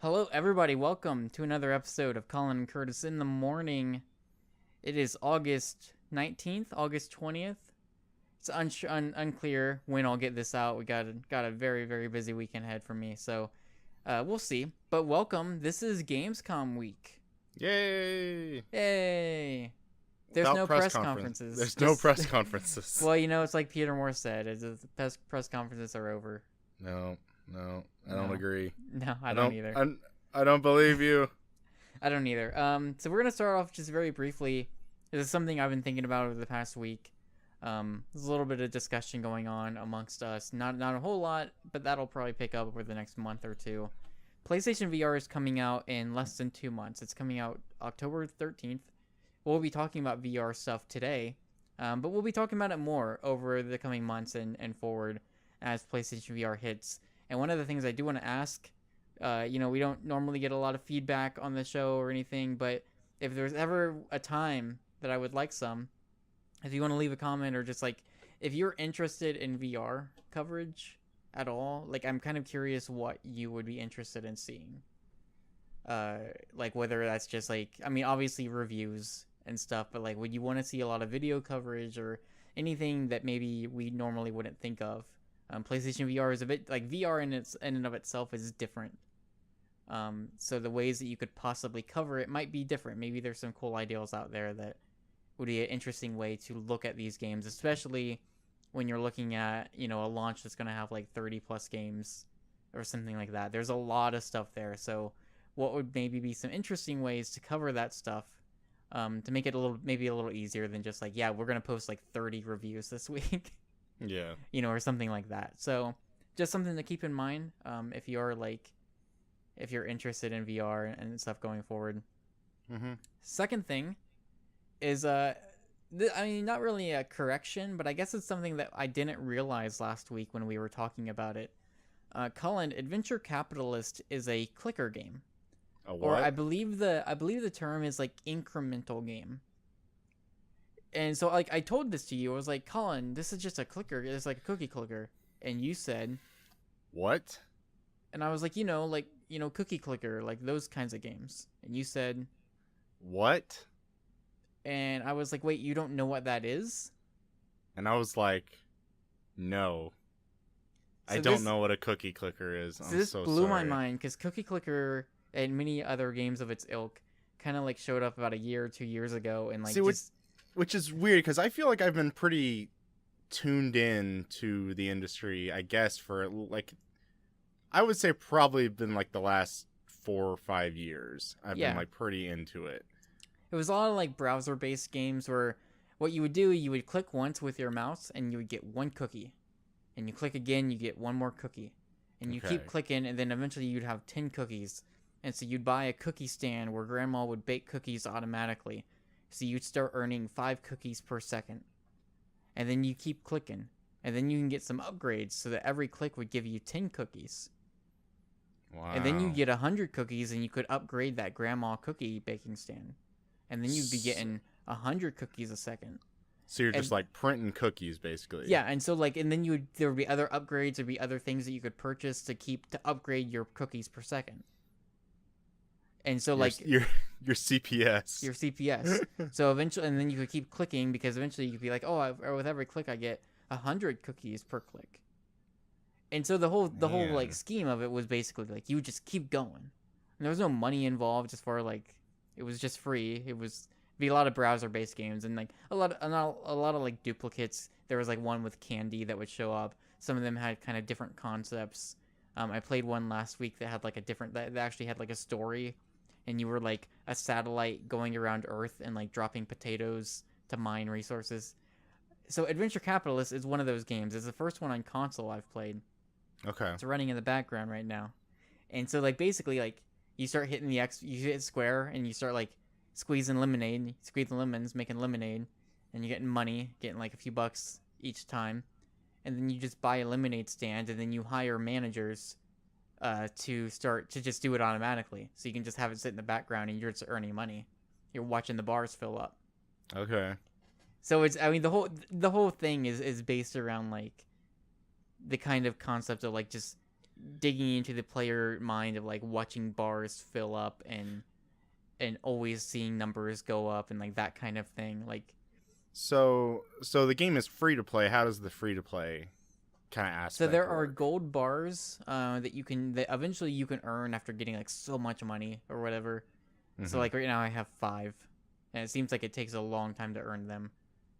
Hello, everybody. Welcome to another episode of Collin and Curtis in the morning. It is August 19th, August 20th. It's unclear when I'll get this out. We got a very, very busy weekend ahead for me, so we'll see. But welcome. This is Gamescom week. Yay! Yay! There's Without no press conferences. There's no press conferences. Well, it's like Peter Moore said. The press conferences are over. No, I don't agree. No, I don't either. I don't believe you. I don't either. So we're gonna start off just very briefly. This is something I've been thinking about over the past week. There's a little bit of discussion going on amongst us. Not a whole lot, but that'll probably pick up over the next month or two. PlayStation VR is coming out in less than 2 months. It's coming out October 13th. We'll be talking about VR stuff today, but we'll be talking about it more over the coming months and forward as PlayStation VR hits. And one of the things I do want to ask, we don't normally get a lot of feedback on the show or anything, but if there's ever a time that I would like some, if you want to leave a comment or just if you're interested in VR coverage at all, I'm kind of curious what you would be interested in seeing. Whether that's just obviously reviews and stuff, but would you want to see a lot of video coverage or anything that maybe we normally wouldn't think of? PlayStation VR is a bit VR in and of itself is different. So the ways that you could possibly cover it might be different. Maybe there's some cool ideas out there that would be an interesting way to look at these games, especially when you're looking at, a launch that's going to have 30 plus games or something like that. There's a lot of stuff there. So what would maybe be some interesting ways to cover that stuff, to make it a little easier than just we're going to post 30 reviews this week. Yeah. Or something like that. So just something to keep in mind, if you're if you're interested in VR and stuff going forward. Mm-hmm. Second thing is, not really a correction, but I guess it's something that I didn't realize last week when we were talking about it. Collin, Adventure Capitalist is a clicker game. A what? Or I believe the term is incremental game. And so I told this to you. I was like, Collin, this is just a clicker. It's like a cookie clicker. And you said, what? And I was like, cookie clicker, those kinds of games. And you said, what? And I was like, wait, you don't know what that is? And I was like, no. So I don't know what a cookie clicker is. So this blew my mind because Cookie Clicker and many other games of its ilk kind of showed up about a year or 2 years ago and which is weird because I feel like I've been pretty tuned in to the industry, I guess, for I would say probably been the last 4 or 5 years. I've been pretty into it. It was a lot of browser-based games where what you would do, you would click once with your mouse and you would get one cookie. And you click again, you get one more cookie. And you keep clicking, and then eventually you'd have 10 cookies. And so you'd buy a cookie stand where grandma would bake cookies automatically. So you'd start earning 5 cookies per second. And then you keep clicking. And then you can get some upgrades so that every click would give you 10 cookies. Wow. And then you get 100 cookies and you could upgrade that grandma cookie baking stand. And then you'd be getting 100 cookies a second. So you're just printing cookies, basically. Yeah, and so and then there would be other upgrades, there'd be other things that you could purchase to upgrade your cookies per second. And so your CPS. Your CPS. So eventually, and then you could keep clicking because eventually you could be with every click I get 100 cookies per click. And so the whole scheme of it was basically you would just keep going. And there was no money involved as far it was just free. It was be a lot of browser-based games and a lot of duplicates. There was one with candy that would show up. Some of them had kind of different concepts. I played one last week that had that actually had a story, and you were a satellite going around Earth and dropping potatoes to mine resources. So Adventure Capitalist is one of those games. It's the first one on console I've played. Okay. It's running in the background right now, and so basically you start hitting you hit square and you start squeezing lemons, making lemonade, and you're getting money, getting a few bucks each time, and then you just buy a lemonade stand, and then you hire managers to just do it automatically, so you can just have it sit in the background and you're just earning money. You're watching the bars fill up. Okay. So the whole thing is based around the kind of concept of just digging into the player mind of like watching bars fill up and always seeing numbers go up and like that kind of thing. Like, So the game is free to play. How does the free to play kind of aspect so there are work? gold bars that eventually you can earn after getting like so much money or whatever. So like right now I have 5, and it seems like it takes a long time to earn them.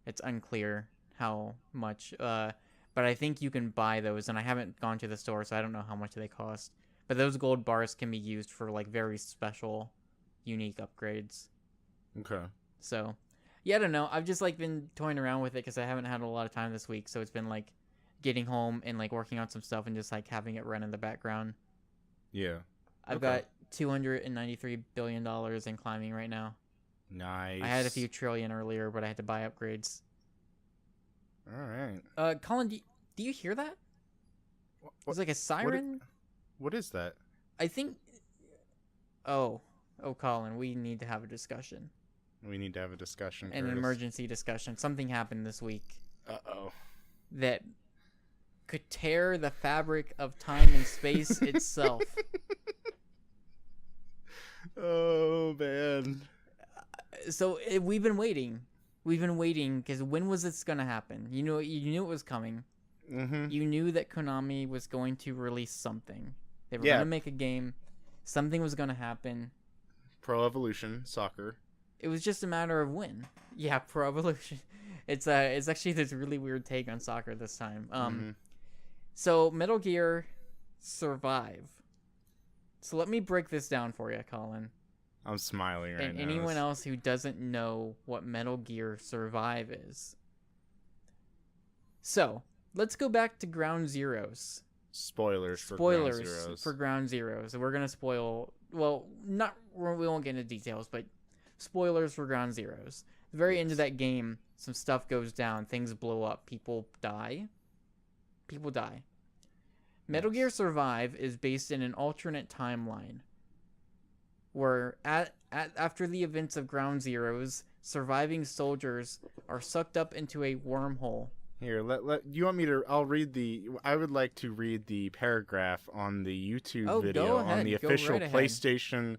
It's unclear how much, but I think you can buy those, and I haven't gone to the store, so I don't know how much they cost. But those gold bars can be used for like very special, unique upgrades. Okay. So, yeah, I don't know. I've just like been toying around with it because I haven't had a lot of time this week, so it's been like getting home and like working on some stuff and just like having it run in the background. Yeah. I've got $293 billion in climbing right now. Nice. I had a few trillion earlier, but I had to buy upgrades. All right. Collin, do you hear that? It's like a siren. What is that? I think. Oh, Collin, we need to have a discussion. We need to have a discussion. An Curtis. emergency discussion. Something happened this week Uh-oh. that could tear the fabric of time and space itself. Oh man. So we've been waiting. We've been waiting because when was this gonna happen? You knew it was coming. Mm-hmm. You knew that Konami was going to release something. They were Yeah. gonna make a game. Something was gonna happen. Pro Evolution Soccer. It was just a matter of when. Yeah, Pro Evolution. It's actually this really weird take on soccer this time. So Metal Gear Survive. So let me break this down for you, Collin. I'm smiling right And now. anyone else who doesn't know what Metal Gear Survive is. So, let's go back to Ground Zeroes. Spoilers for Ground Zeroes. We're going to spoil, well, we won't get into details, but spoilers for Ground Zeroes. The very end of that game, some stuff goes down, things blow up, people die. Metal Gear Survive is based in an alternate timeline where after the events of Ground Zeroes, surviving soldiers are sucked up into a wormhole. Here, you want me to? I would like to read the paragraph on the YouTube video on the official PlayStation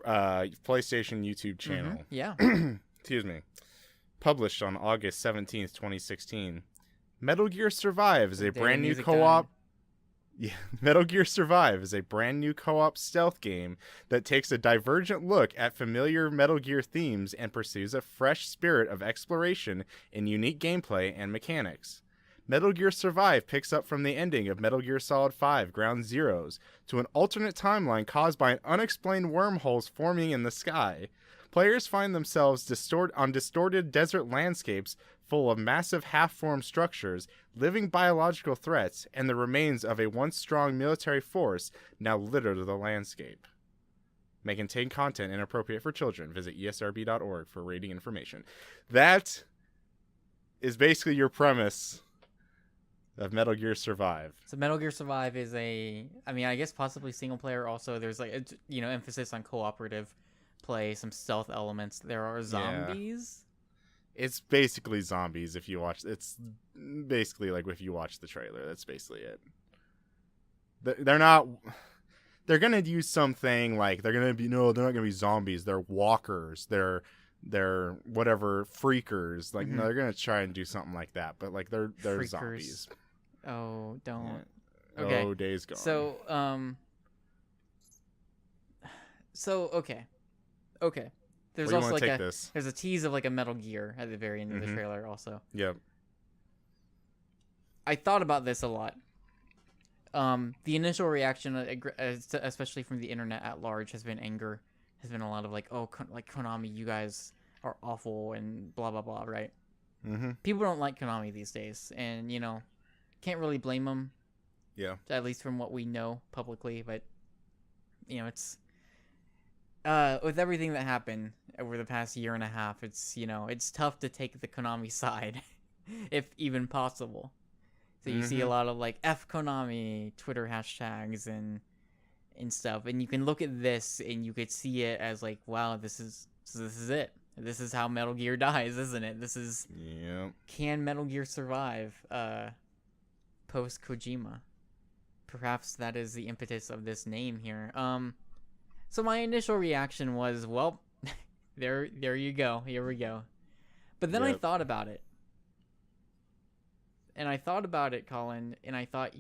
YouTube channel. Mm-hmm. Yeah. Excuse me. Published on August 17th, 2016. Metal Gear Survive is a brand new co-op. Yeah, Metal Gear Survive is a brand new co-op stealth game that takes a divergent look at familiar Metal Gear themes and pursues a fresh spirit of exploration in unique gameplay and mechanics. Metal Gear Survive picks up from the ending of Metal Gear Solid 5 Ground Zeroes to an alternate timeline caused by unexplained wormholes forming in the sky. Players find themselves on distorted desert landscapes full of massive half-formed structures, living biological threats, and the remains of a once strong military force now litter the landscape. May contain content inappropriate for children. Visit esrb.org for rating information. That is basically your premise of Metal Gear Survive. So Metal Gear Survive is I guess possibly single player. Also, there's emphasis on cooperative play, some stealth elements. There are zombies. It's basically zombies if you watch. It's basically like if you watch the trailer. That's basically it. They're not. They're gonna use something like they're not gonna be zombies. They're walkers. They're whatever freakers. Like no, they're gonna try and do something like that. But like they're Freakers. Zombies. Oh, don't. Yeah. Okay. Oh, days gone. Okay. There's Where also you like take this? There's a tease of like a Metal Gear at the very end of the trailer also. Yep. I thought about this a lot. The initial reaction, especially from the internet at large, has been anger. Has been a lot of like, oh, like Konami, you guys are awful and blah blah blah, right? Mm-hmm. People don't like Konami these days, and can't really blame them. Yeah. At least from what we know publicly, but it's with everything that happened over the past year and a half, it's tough to take the Konami side, if even possible. So you see a lot of like F Konami Twitter hashtags and stuff, and you can look at this and you could see it as like, wow, this is it. This is how Metal Gear dies, isn't it? This is can Metal Gear survive post Kojima? perhaps that is the impetus of this name here. So my initial reaction was, well, there you go. Here we go. But then I Yep. thought about it. And I thought about it, Colin, and I thought,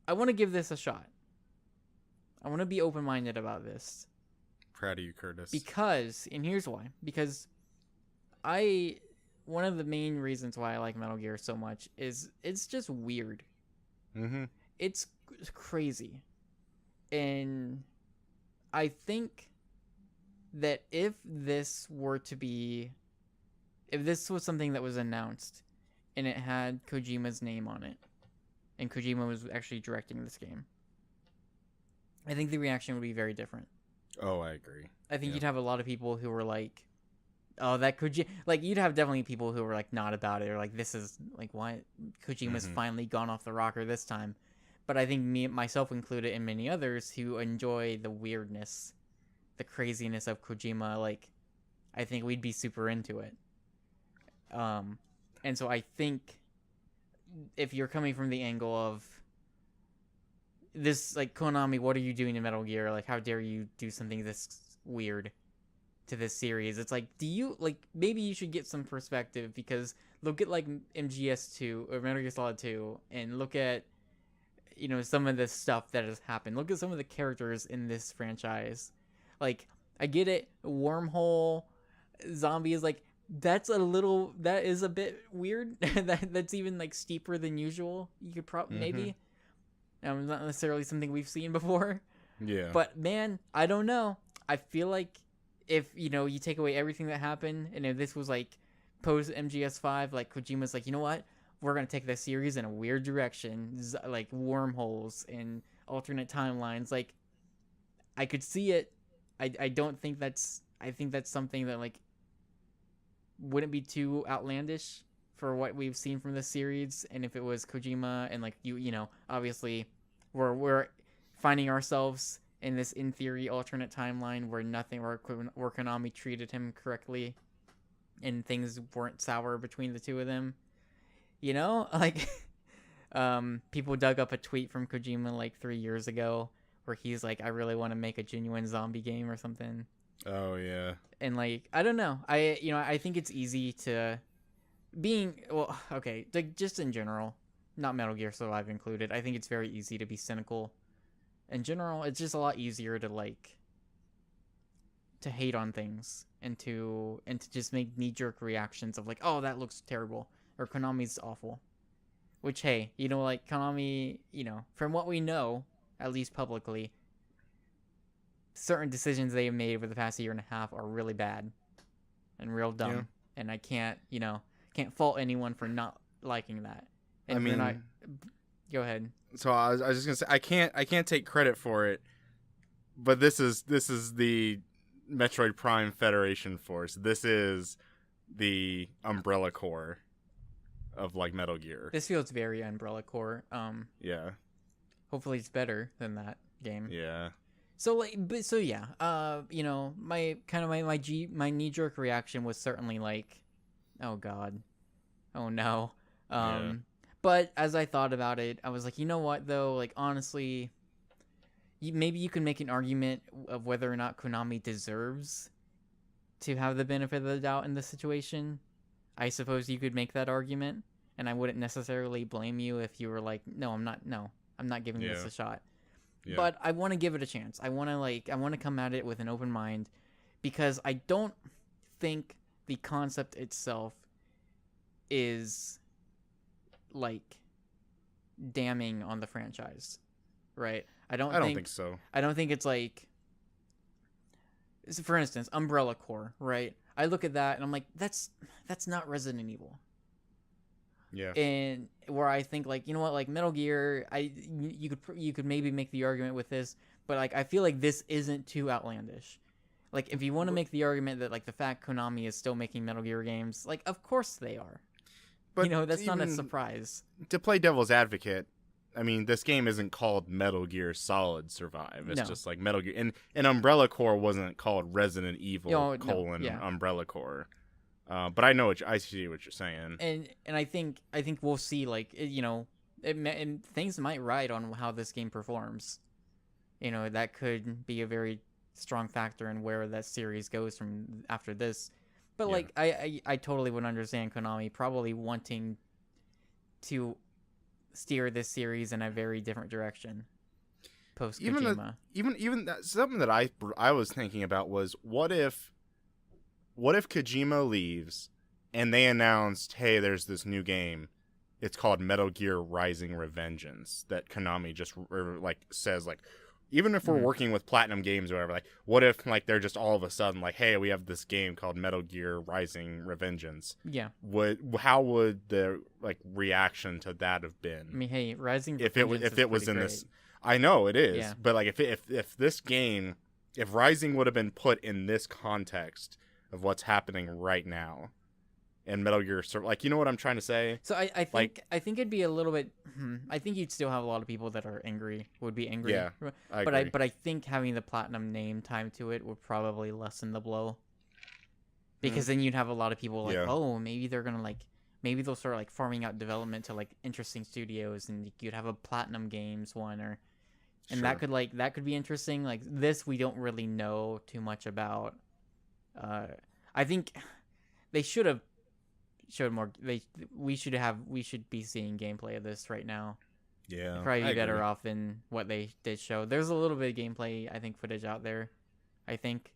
I want to give this a shot. I want to be open-minded about this. Proud of you, Curtis. Because, and here's why. Because one of the main reasons why I like Metal Gear so much is it's just weird. Mm-hmm. It's crazy. And I think that if this was something that was announced and it had Kojima's name on it, and Kojima was actually directing this game, I think the reaction would be very different. Oh, I agree. I think you'd have a lot of people who were like, oh, that Kojima... Like, you'd have definitely people who were, like, not about it, or like, this is, like, what? Kojima's finally gone off the rocker this time. But I think myself included, and many others who enjoy the weirdness, the craziness of Kojima, like, I think we'd be super into it. And so I think if you're coming from the angle of this, like, Konami, what are you doing to Metal Gear? Like, how dare you do something this weird to this series? It's like, do you, like, maybe you should get some perspective, because look at, like, MGS2 or Metal Gear Solid 2 and look at, some of the stuff that has happened. Look at some of the characters in this franchise. Like, I get it, wormhole, zombies, like, that is a bit weird. That's even, like, steeper than usual. You could probably, maybe. Not necessarily something we've seen before. Yeah. But, man, I don't know. I feel like if, you take away everything that happened, and if this was, like, post MGS5, like, Kojima's like, you know what? We're going to take this series in a weird direction, like wormholes and alternate timelines. Like, I could see it. I think that's something that, like, wouldn't be too outlandish for what we've seen from this series. And if it was Kojima and, like, obviously we're finding ourselves in this, in theory, alternate timeline where Konami treated him correctly and things weren't sour between the two of them. Like, people dug up a tweet from Kojima like 3 years ago where he's like, I really want to make a genuine zombie game or something. Oh, yeah. And, like, I don't know. I think it's easy to like, just in general, not Metal Gear Survive included, I think it's very easy to be cynical. In general, it's just a lot easier to, like, to hate on things and to just make knee-jerk reactions of, like, oh, that looks terrible, or Konami's awful. Which, hey, like, Konami, from what we know, at least publicly, certain decisions they have made over the past year and a half are really bad and real dumb. Yeah. And I can't fault anyone for not liking that. And go ahead. So I was just gonna say, I can't take credit for it, but this is the Metroid Prime Federation Force. This is the Umbrella Corps of, like, Metal Gear. This feels very Umbrella Corps. Yeah. Hopefully it's better than that game. Yeah. So, like, my knee-jerk reaction was certainly like, oh god, oh no. Yeah. But as I thought about it, I was like, you know what though? Like, honestly, maybe you can make an argument of whether or not Konami deserves to have the benefit of the doubt in this situation. I suppose you could make that argument, and I wouldn't necessarily blame you if you were like, no, I'm not giving this a shot. Yeah. But I want to give it a chance. I want to come at it with an open mind, because I don't think the concept itself is, like, damning on the franchise, right? I don't think so. I don't think it's like, for instance, Umbrella Corps, right? I look at that and I'm like, that's not Resident Evil. Yeah. And where I think, like, you know what, like, Metal Gear, you could maybe make the argument with this, but, like, I feel like this isn't too outlandish. Like, if you want to make the argument that, like, the fact Konami is still making Metal Gear games, like, of course they are. But, that's not a surprise. To play devil's advocate, I mean, this game isn't called Metal Gear Solid Survive. It's just like Metal Gear. And Umbrella Corps wasn't called Resident Evil, Umbrella Corps. But I see what you're saying. And I think we'll see, like, and things might ride on how this game performs. That could be a very strong factor in where that series goes from after this. But like, I totally would understand Konami probably wanting to steer this series in a very different direction post Kojima. Even that, something that I was thinking about was what if Kojima leaves and they announced, hey, there's this new game. It's called Metal Gear Rising: Revengeance that Konami just says like, even if we're working with Platinum Games or whatever, like, what if like they're just all of a sudden like, hey, we have this game called Metal Gear Rising: Revengeance? Yeah. How would the like reaction to that have been? I mean, hey, Rising if it was in this, I know it is, but like if this game, if Rising would have been put in this context of what's happening right now, and Metal Gear, like, you know what I'm trying to say? So I think it'd be a little bit. I think you'd still have a lot of people that would be angry. Yeah, but I think having the Platinum name tied to it would probably lessen the blow. Because then you'd have a lot of people like, oh, maybe they're gonna maybe they'll start like farming out development to like interesting studios, and you'd have a Platinum Games one, and that could be interesting. Like this, we don't really know too much about. I think they should have showed more. We should be seeing gameplay of this right now. Yeah, it'd probably be better off than what they did show. There's a little bit of gameplay, I think, footage out there, I think,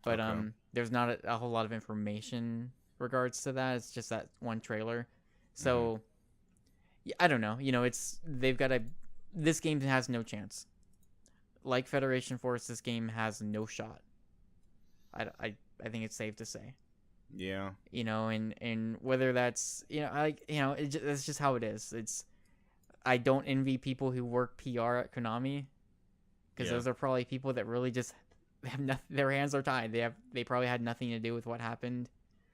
but there's not a whole lot of information regards to that. It's just that one trailer. So I don't know. This game has no chance. Like Federation Force, this game has no shot. I think it's safe to say. Yeah. And whether that's, it's just how it is. I don't envy people who work PR at Konami, because those are probably people that really just have their hands are tied. They probably had nothing to do with what happened.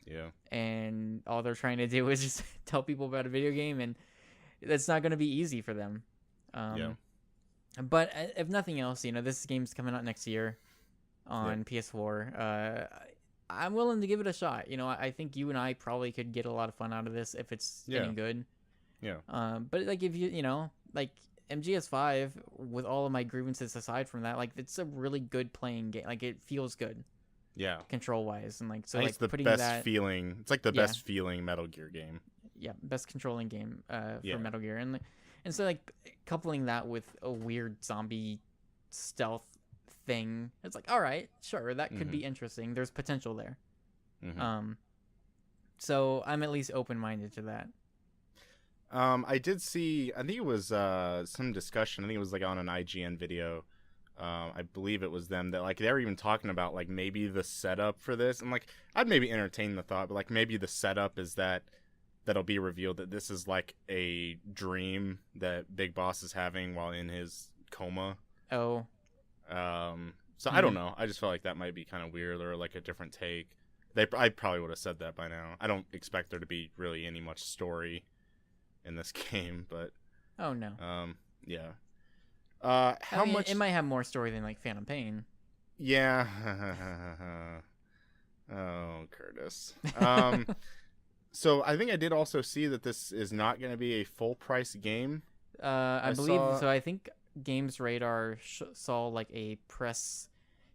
Yeah. And all they're trying to do is just tell people about a video game, and that's not going to be easy for them. But if nothing else, this game's coming out next year on PS4. I'm willing to give it a shot. I think you and I probably could get a lot of fun out of this if it's getting good. Yeah. But like if like MGS5, with all of my grievances aside from that, like it's a really good playing game. Like it feels good. Yeah. Control wise, and like so, it's like the best feeling. It's like the best feeling Metal Gear game. Yeah, best controlling game for Metal Gear, and so like coupling that with a weird zombie stealth thing, it's like, all right, sure, that could be interesting. There's potential there. So I'm at least open-minded to that. I did see, I think it was some discussion, I think it was like on an IGN video, I believe it was them, that like they were even talking about like maybe the setup for this, and like I'd maybe entertain the thought, but like maybe the setup is that'll be revealed that this is like a dream that Big Boss is having while in his coma. Oh. So I don't know. I just felt like that might be kind of weird, or like a different take. I probably would have said that by now. I don't expect there to be really any much story in this game, but oh no. Yeah. How much? It might have more story than like Phantom Pain. Yeah. Oh, Curtis. So I think I did also see that this is not going to be a full price game. I believe so. I think Games Radar saw like a press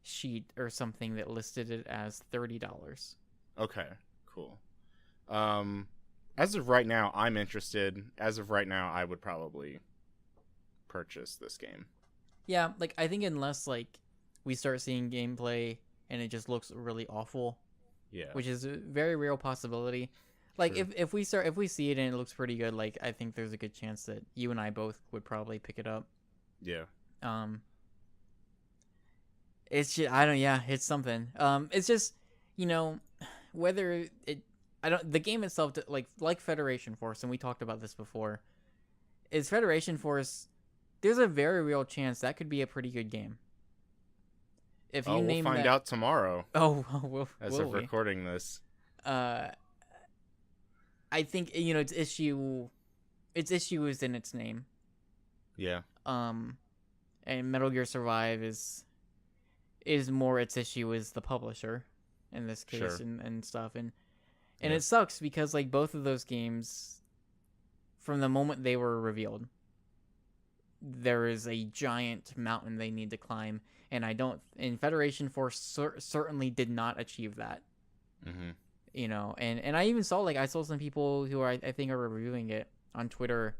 sheet or something that listed it as $30. Okay, cool. As of right now, I'm interested. As of right now, I would probably purchase this game. Yeah, like I think unless like we start seeing gameplay and it just looks really awful, which is a very real possibility. Like if we see it and it looks pretty good, like I think there's a good chance that you and I both would probably pick it up. Yeah. It's just it's something. It's just, whether the game itself, like Federation Force, and we talked about this before, is Federation Force, there's a very real chance that could be a pretty good game. If you we'll find out tomorrow. As of recording this. I think its issue is in its name. Yeah. And Metal Gear Survive is more its issue is the publisher in this case, and stuff, and it sucks because like both of those games, from the moment they were revealed, there is a giant mountain they need to climb, and Federation Force certainly did not achieve that. Mm-hmm. You know, and I even saw I saw some people who I think are reviewing it on Twitter,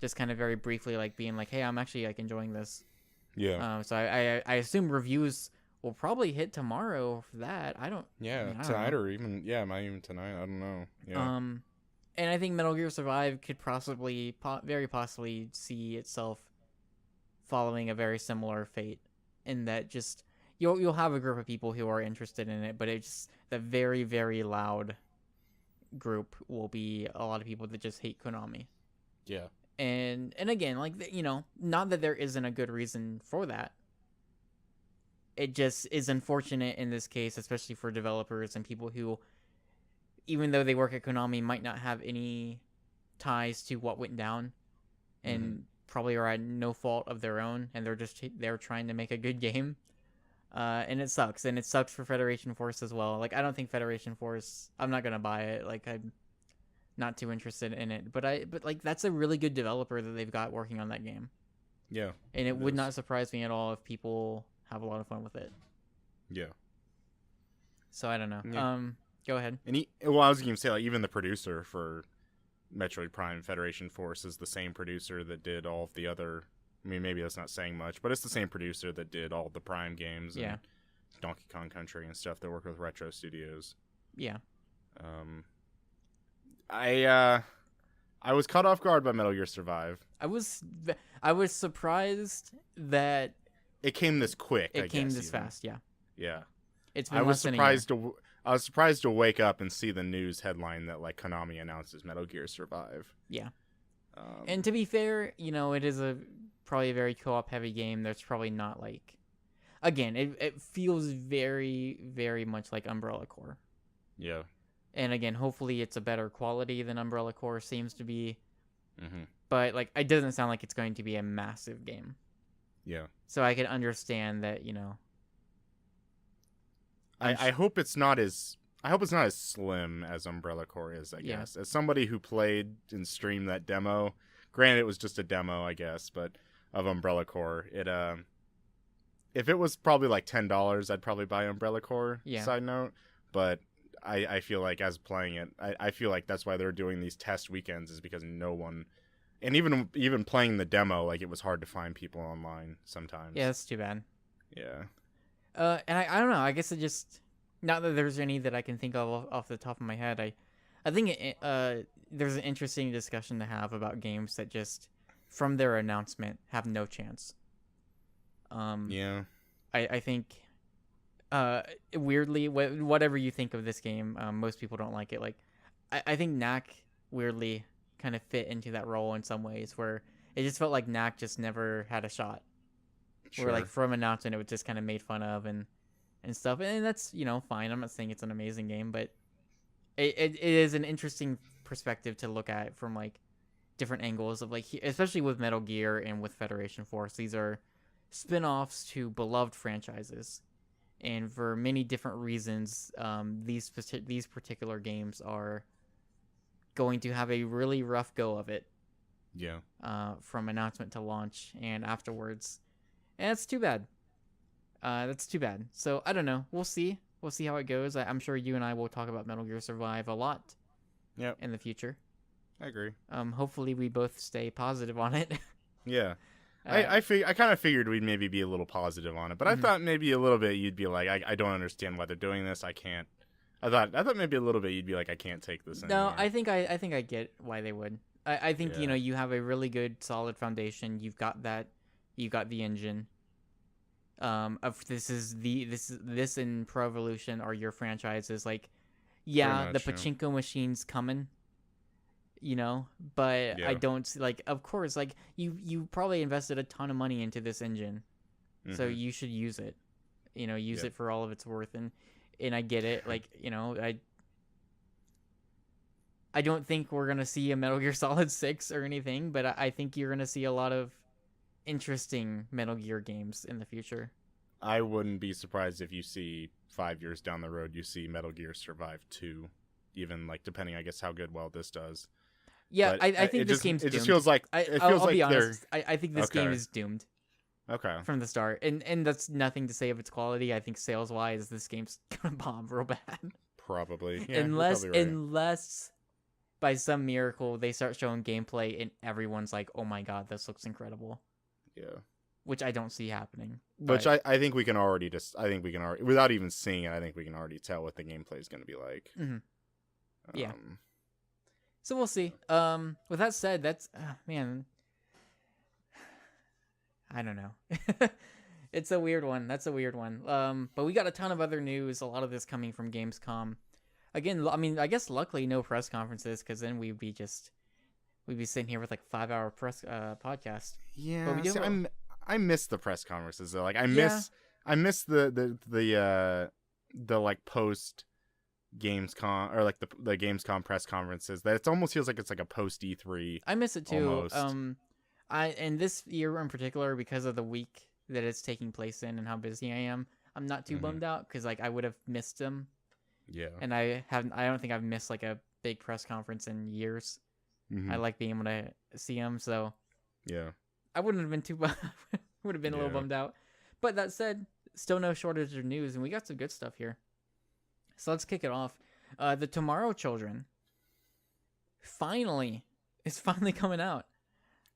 just kind of very briefly being like, hey, I'm actually enjoying this. Yeah. So I assume reviews will probably hit tomorrow for that. I don't. Yeah, I don't tonight know. or even might even tonight. I don't know. Yeah. And I think Metal Gear Survive could very possibly see itself following a very similar fate, in that just you'll have a group of people who are interested in it, but it's just the very, very loud group will be a lot of people that just hate Konami. Yeah. And again, not that there isn't a good reason for that. It just is unfortunate in this case, especially for developers and people who, even though they work at Konami, might not have any ties to what went down, and probably are at no fault of their own, and they're trying to make a good game. And it sucks, and it sucks for Federation Force as well. I don't think Federation Force, I'm not gonna buy it. I'm not too interested in it, but that's a really good developer that they've got working on that game. Yeah. And it would not surprise me at all if people have a lot of fun with it. Yeah. So I don't know. Yeah. Go ahead. And I was going to say, even the producer for Metroid Prime Federation Force is the same producer that did all of the other. I mean, maybe that's not saying much, but it's the same producer that did all the Prime games and Donkey Kong Country and stuff that work with Retro Studios. Yeah. I was caught off guard by Metal Gear Survive. I was surprised that it came this quick. It came this fast. Yeah. Yeah. It's been I was surprised to. I was surprised to wake up and see the news headline that Konami announces Metal Gear Survive. Yeah. And to be fair, it is probably a very co-op heavy game. There's probably not again, it feels very, very much like Umbrella Corps. Yeah. And again, hopefully it's a better quality than Umbrella Corps seems to be. Mm-hmm. But it doesn't sound like it's going to be a massive game. Yeah. So I can understand that, I hope it's not as slim as Umbrella Corps is, I guess. As somebody who played and streamed that demo, granted it was just a demo, I guess, but of Umbrella Corps, if it was probably $10, I'd probably buy Umbrella Corps, side note. But I feel like as playing it, I feel like that's why they're doing these test weekends, is because no one, and even playing the demo, it was hard to find people online sometimes. Yeah, that's too bad. Yeah. And I don't know. I guess it just, not that there's any that I can think of off the top of my head. I think there's an interesting discussion to have about games that just, from their announcement, have no chance. Yeah. I think, weirdly, whatever you think of this game, most people don't like it. I think Knack weirdly kind of fit into that role in some ways, where it just felt like Knack just never had a shot. Sure. Where from announcement it was just kind of made fun of and stuff, and that's fine. I'm not saying it's an amazing game, but it is an interesting perspective to look at from different angles of especially with Metal Gear and with Federation Force. These are spin-offs to beloved franchises, and for many different reasons, these particular games are going to have a really rough go of it. Yeah. From announcement to launch and afterwards. And that's too bad. That's too bad. So, I don't know. We'll see. We'll see how it goes. I'm sure you and I will talk about Metal Gear Survive a lot in the future. I agree. Hopefully we both stay positive on it. Yeah. I kind of figured we'd maybe be a little positive on it, but I thought maybe a little bit you'd be like, I don't understand why they're doing this. I can't. I thought maybe a little bit you'd be like, I can't take this anymore. No, I think I get why they would. I think you have a really good solid foundation. You've got that. You got the engine. This and Pro Evolution are your franchises. The pachinko machine's coming. But I don't of course, you probably invested a ton of money into this engine, so you should use it. Use it for all of its worth, and I get it. I don't think we're gonna see a Metal Gear Solid 6 or anything, but I think you're gonna see a lot of interesting Metal Gear games in the future. I wouldn't be surprised if you see 5 years down the road, you see Metal Gear Survive 2, even depending, I guess, how well this does. Yeah, But I think this game's it doomed. just feels like I'll be they're honest. I think this game okay. is doomed Okay. from the start, and that's nothing to say of its quality. I think sales wise, this game's gonna bomb real bad. Probably. Yeah, you're unless probably right. unless by some miracle they start showing gameplay and everyone's like, "Oh my god, this looks incredible," Yeah. which I don't see happening. Which But, I think we can already without even seeing it, I think we can already tell what the gameplay is going to be like. mhm. Yeah. Um, So we'll see. With that said, that's man, I don't know. It's a weird one. That's a weird one. But we got a ton of other news. A lot of this coming from Gamescom. Again, I mean, I guess luckily no press conferences, because then we'd be sitting here with like 5-hour press podcast. Yeah, But we do see, have- I miss the press conferences though. Like I Yeah. miss the like post Gamescom or like the Gamescom press conferences. That it almost feels like it's like a post E3. I miss it too. Almost. And this year in particular, because of the week that it's taking place in and how busy I am, I'm not too Mhm. bummed out, because like I would have missed them, Yeah. and I don't think I've missed like a big press conference in years. Mhm. I like being able to see them, so Yeah. I wouldn't have been too would have been a little Yeah. bummed out. But that said, still no shortage of news, and we got some good stuff here. So let's kick it off. The Tomorrow Children is finally coming out.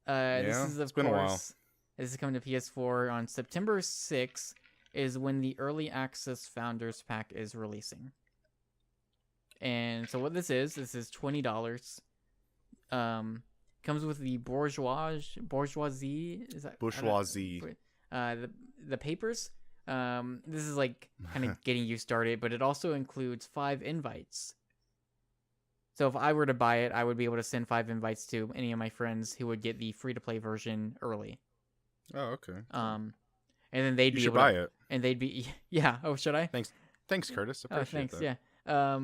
This Yeah, is of it's been a while. course this is coming to PS4 on September 6th is when the early access founders pack is releasing. And so what this is $20. Comes with the bourgeoisie, is that Bourgeoisie. the papers. This is like kind of getting you started, but it also includes 5 invites. So if I were to buy it, I would be able to send 5 invites to any of my friends who would get the free-to-play version early. Oh, okay. And then they'd You be should able buy to, it. and they'd be yeah. Oh, should I? Thanks, Curtis. Oh, Appreciate thanks. that. Yeah.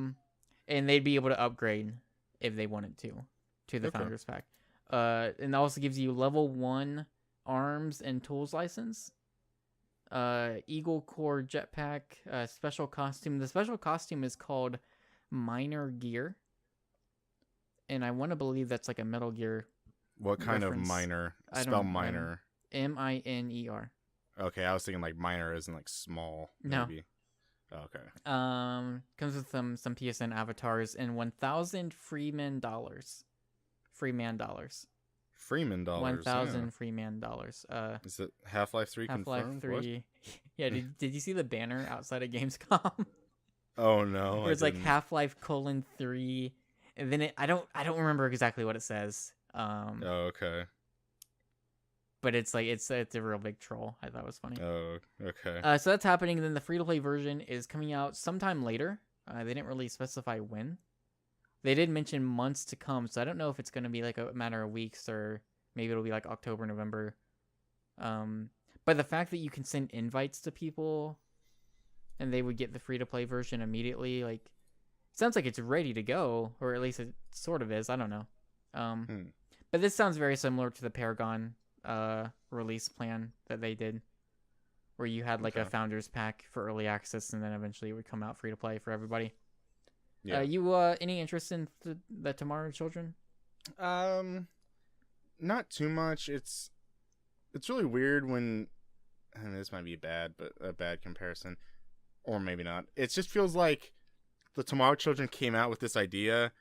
And they'd be able to upgrade if they wanted to the Okay. Founders Pack. And it also gives you level 1 arms and tools license. Eagle Core jetpack, special costume. The special costume is called Minor Gear. And I want to believe that's like a Metal Gear. What kind reference. of minor? I Spell don't- minor. MINER. Okay, I was thinking like minor isn't like small. No. Maybe. Oh, okay. Comes with some PSN avatars and 1,000 Freeman dollars. Freeman dollars. 1,000 Freeman dollars. Is it Half-Life 3 Half-Life confirmed? 3. Yeah, did you see the banner outside of Gamescom? Oh no. Where it's like didn't. Half-Life 3, and then I don't remember exactly what it says. Oh, okay. But it's like it's a real big troll. I thought it was funny. Oh, okay. So that's happening. And then the free-to-play version is coming out sometime later. They didn't really specify when. They did mention months to come, so I don't know if it's going to be like a matter of weeks or maybe it'll be like October, November. But the fact that you can send invites to people and they would get the free-to-play version immediately, like, sounds like it's ready to go, or at least it sort of is. I don't know. But this sounds very similar to the Paragon release plan that they did, where you had like a Okay. founders pack for early access and then eventually it would come out free to play for everybody. Yeah. You any interest in the Tomorrow Children? Not too much. It's really weird when, I mean, this might be a bad comparison, or maybe not. It just feels like the Tomorrow Children came out with this idea,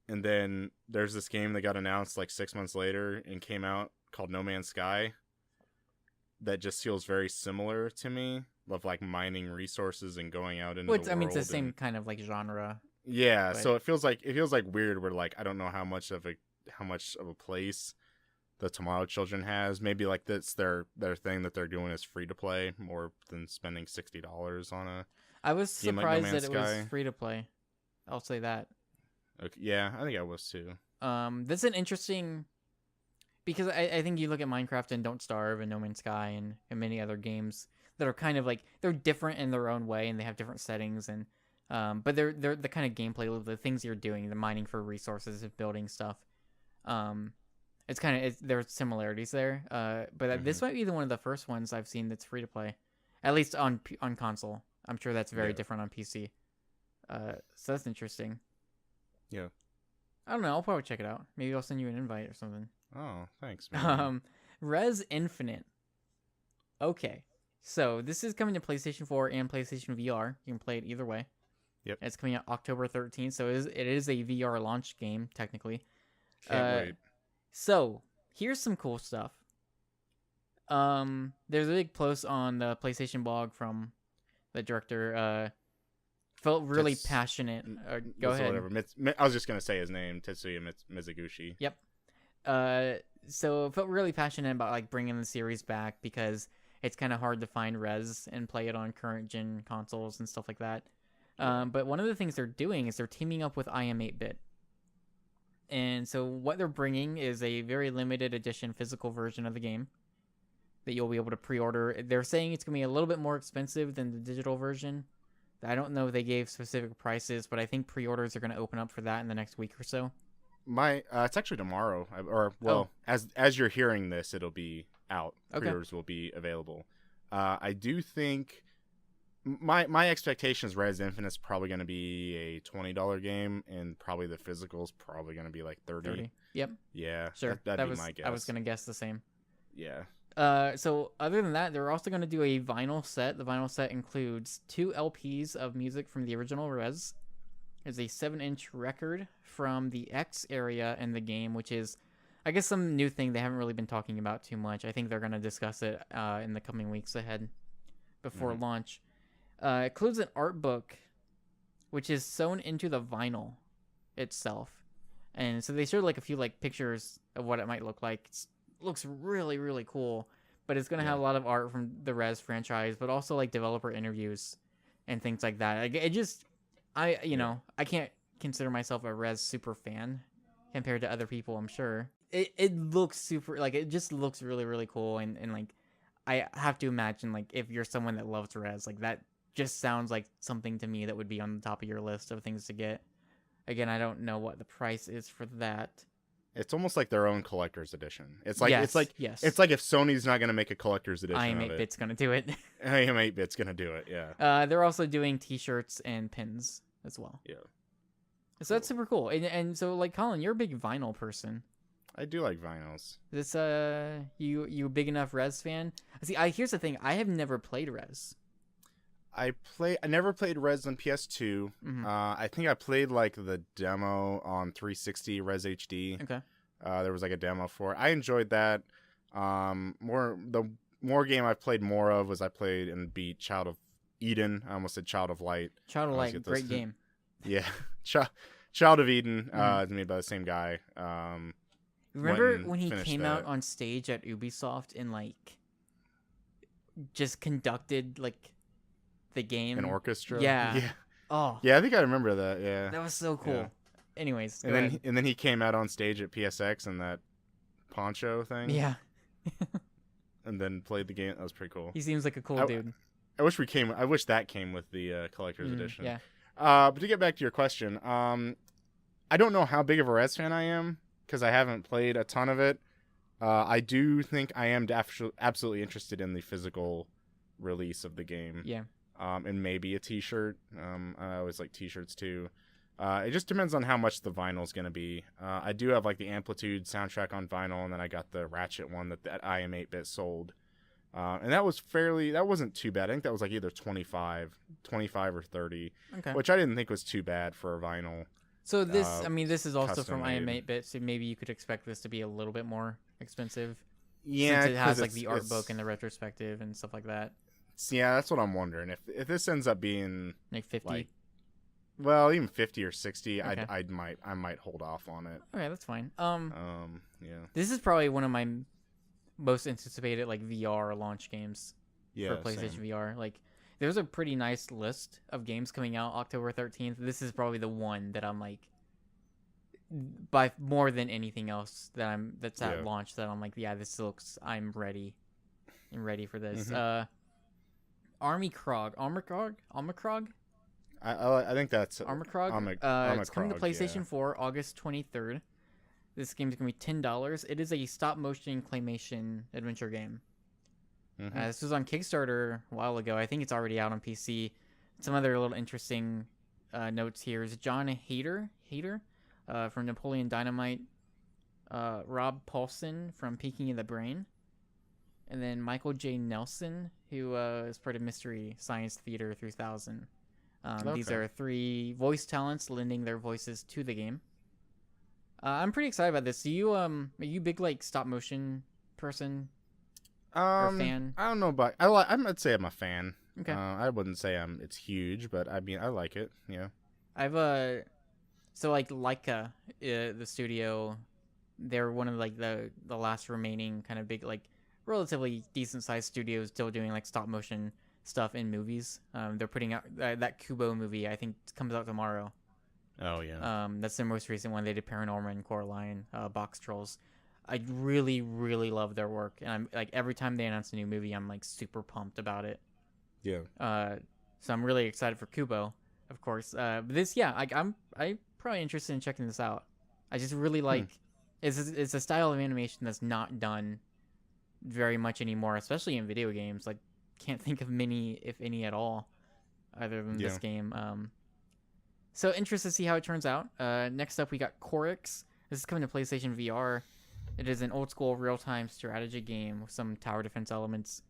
and then there's this game that got announced like 6 months later and came out called No Man's Sky. That just feels very similar to me, of like mining resources and going out into the I mean, it's the world same and- kind of like genre. Yeah, but- so it feels like weird. Where like I don't know how much of a place the Tomorrow Children has. Maybe like that's their thing that they're doing is free to play more than spending $60 on a. I was Game like No surprised that Man's it was Sky. free to play. I'll say that. Okay, yeah, I think I was too. That's an interesting, because I think you look at Minecraft and Don't Starve and No Man's Sky and many other games that are kind of like, they're different in their own way and they have different settings and but they're the kind of gameplay, the things you're doing, the mining for resources and building stuff. It's kind of there's similarities there. But this might be one of the first ones I've seen that's free to play, at least on console. I'm sure that's very Yeah. different on PC. So that's interesting. Yeah. I don't know. I'll probably check it out. Maybe I'll send you an invite or something. Oh, thanks, man. Rez Infinite. Okay, so this is coming to PlayStation 4 and PlayStation VR. You can play it either way. Yep. It's coming out October 13th, so it is a VR launch game technically. Can't wait. So here's some cool stuff. There's a big post on the PlayStation blog from the director. Felt really passionate. Go ahead. Whatever. I was just gonna say his name, Tetsuya Mizuguchi. Yep. So felt really passionate about like bringing the series back because it's kind of hard to find Rez and play it on current gen consoles and stuff like that. But one of the things they're doing is they're teaming up with IM 8-bit. And so what they're bringing is a very limited edition physical version of the game that you'll be able to pre-order. They're saying it's going to be a little bit more expensive than the digital version. I don't know if they gave specific prices, but I think pre-orders are going to open up for that in the next week or so. It's actually tomorrow, as you're hearing this, it'll be out. Okay. Pre-orders will be available. I do think my expectations, Rez Infinite is probably going to be a $20 game, and probably the physical's probably going to be like 30. Yep. Yeah. Sure. That'd be my guess. I was going to guess the same. Yeah. So other than that, they're also going to do a vinyl set. The vinyl set includes 2 LPs of music from the original Rez. There's a 7-inch record from the X area in the game, which is, I guess, some new thing they haven't really been talking about too much. I think they're going to discuss it in the coming weeks ahead before launch. It includes an art book, which is sewn into the vinyl itself. And so they showed like a few like pictures of what it might look like. Looks really, really cool, but it's going to have a lot of art from the Rez franchise, but also like developer interviews and things like that. I can't consider myself a Rez super fan compared to other people, I'm sure. It looks super, like, it just looks really, really cool. And like, I have to imagine, like, if you're someone that loves Rez, like, that just sounds like something to me that would be on the top of your list of things to get. Again, I don't know what the price is for that. It's almost like their own collector's edition. It's like yes. It's like if Sony's not going to make a collector's edition IM 8-bit's going to do it. IM 8-bit's going to do it, yeah. They're also doing t-shirts and pins as well. Yeah. So that's super cool. And so, like, Colin, you're a big vinyl person. I do like vinyls. This you a big enough Rez fan? See, here's the thing. I have never played Rez. I never played Rez on PS2. Mm-hmm. I think I played like the demo on 360 Rez HD. Okay. There was like a demo for it. I enjoyed that. The more game I played more of was I played and beat Child of Eden. I almost said Child of Light. Child of Light, great game. Yeah, Child of Eden, made by the same guy. Remember when he came out on stage at Ubisoft and like just conducted like the game? An orchestra? Yeah. Oh. Yeah, I think I remember that, yeah. That was so cool. Yeah. Anyways, and then he came out on stage at PSX in that poncho thing. Yeah. And then played the game. That was pretty cool. He seems like a cool dude. I wish that came with the collector's edition. Yeah. But to get back to your question, I don't know how big of a Rez fan I am because I haven't played a ton of it. I do think I am absolutely interested in the physical release of the game. Yeah. And maybe a t-shirt. I always like t-shirts too. It just depends on how much the vinyl is going to be. I do have like the Amplitude soundtrack on vinyl, and then I got the Ratchet one that IM 8-bit sold. And that wasn't too bad. I think that was like either 25 or 30, which I didn't think was too bad for a vinyl. So this is also from IM made. 8-bit, so maybe you could expect this to be a little bit more expensive. Yeah, since it has like the art book and the retrospective and stuff like that. Yeah, that's what I'm wondering. If this ends up being like 50, well, even 50 or 60, okay. I might hold off on it. Okay, that's fine. Yeah. This is probably one of my most anticipated like VR launch games for PlayStation VR. Like, there's a pretty nice list of games coming out October 13th. This is probably the one that I'm like, by more than anything else that's at launch that I'm like, yeah, this looks, I'm ready. I'm ready for this. Armikrog. I think that's Armikrog. It's coming to PlayStation 4 August 23rd. This game is going to be $10. It is a stop-motion claymation adventure game. This was on Kickstarter a while ago. I think it's already out on PC. Some other little interesting notes here is John Hader from Napoleon Dynamite, Rob Paulson from Peeking in the Brain, and then Michael J. Nelson, who is part of Mystery Science Theater 3000. These Okay. are 3 voice talents lending their voices to the game. I'm pretty excited about this. Are you big like stop motion person or fan? I don't know about. I'd say I'm a fan. Okay. I wouldn't say it's huge, but I mean I like it. Yeah. I've so like Leica, the studio, they're one of like the last remaining kind of big like relatively decent sized studios still doing like stop motion stuff in movies. They're putting out that Kubo movie. I think comes out tomorrow. Oh yeah. That's their most recent one. They did Paranorman and Coraline, Box Trolls. I really, really love their work, and I'm like every time they announce a new movie, I'm like super pumped about it. Yeah. So I'm really excited for Kubo, of course. But this, yeah, I'm probably interested in checking this out. I just really like it's a style of animation that's not done very much anymore, especially in video games. Like, can't think of many, if any, at all, other than this game. So interested to see how it turns out. Next up, we got Korix. This is coming to PlayStation VR. It is an old school real time strategy game with some tower defense elements.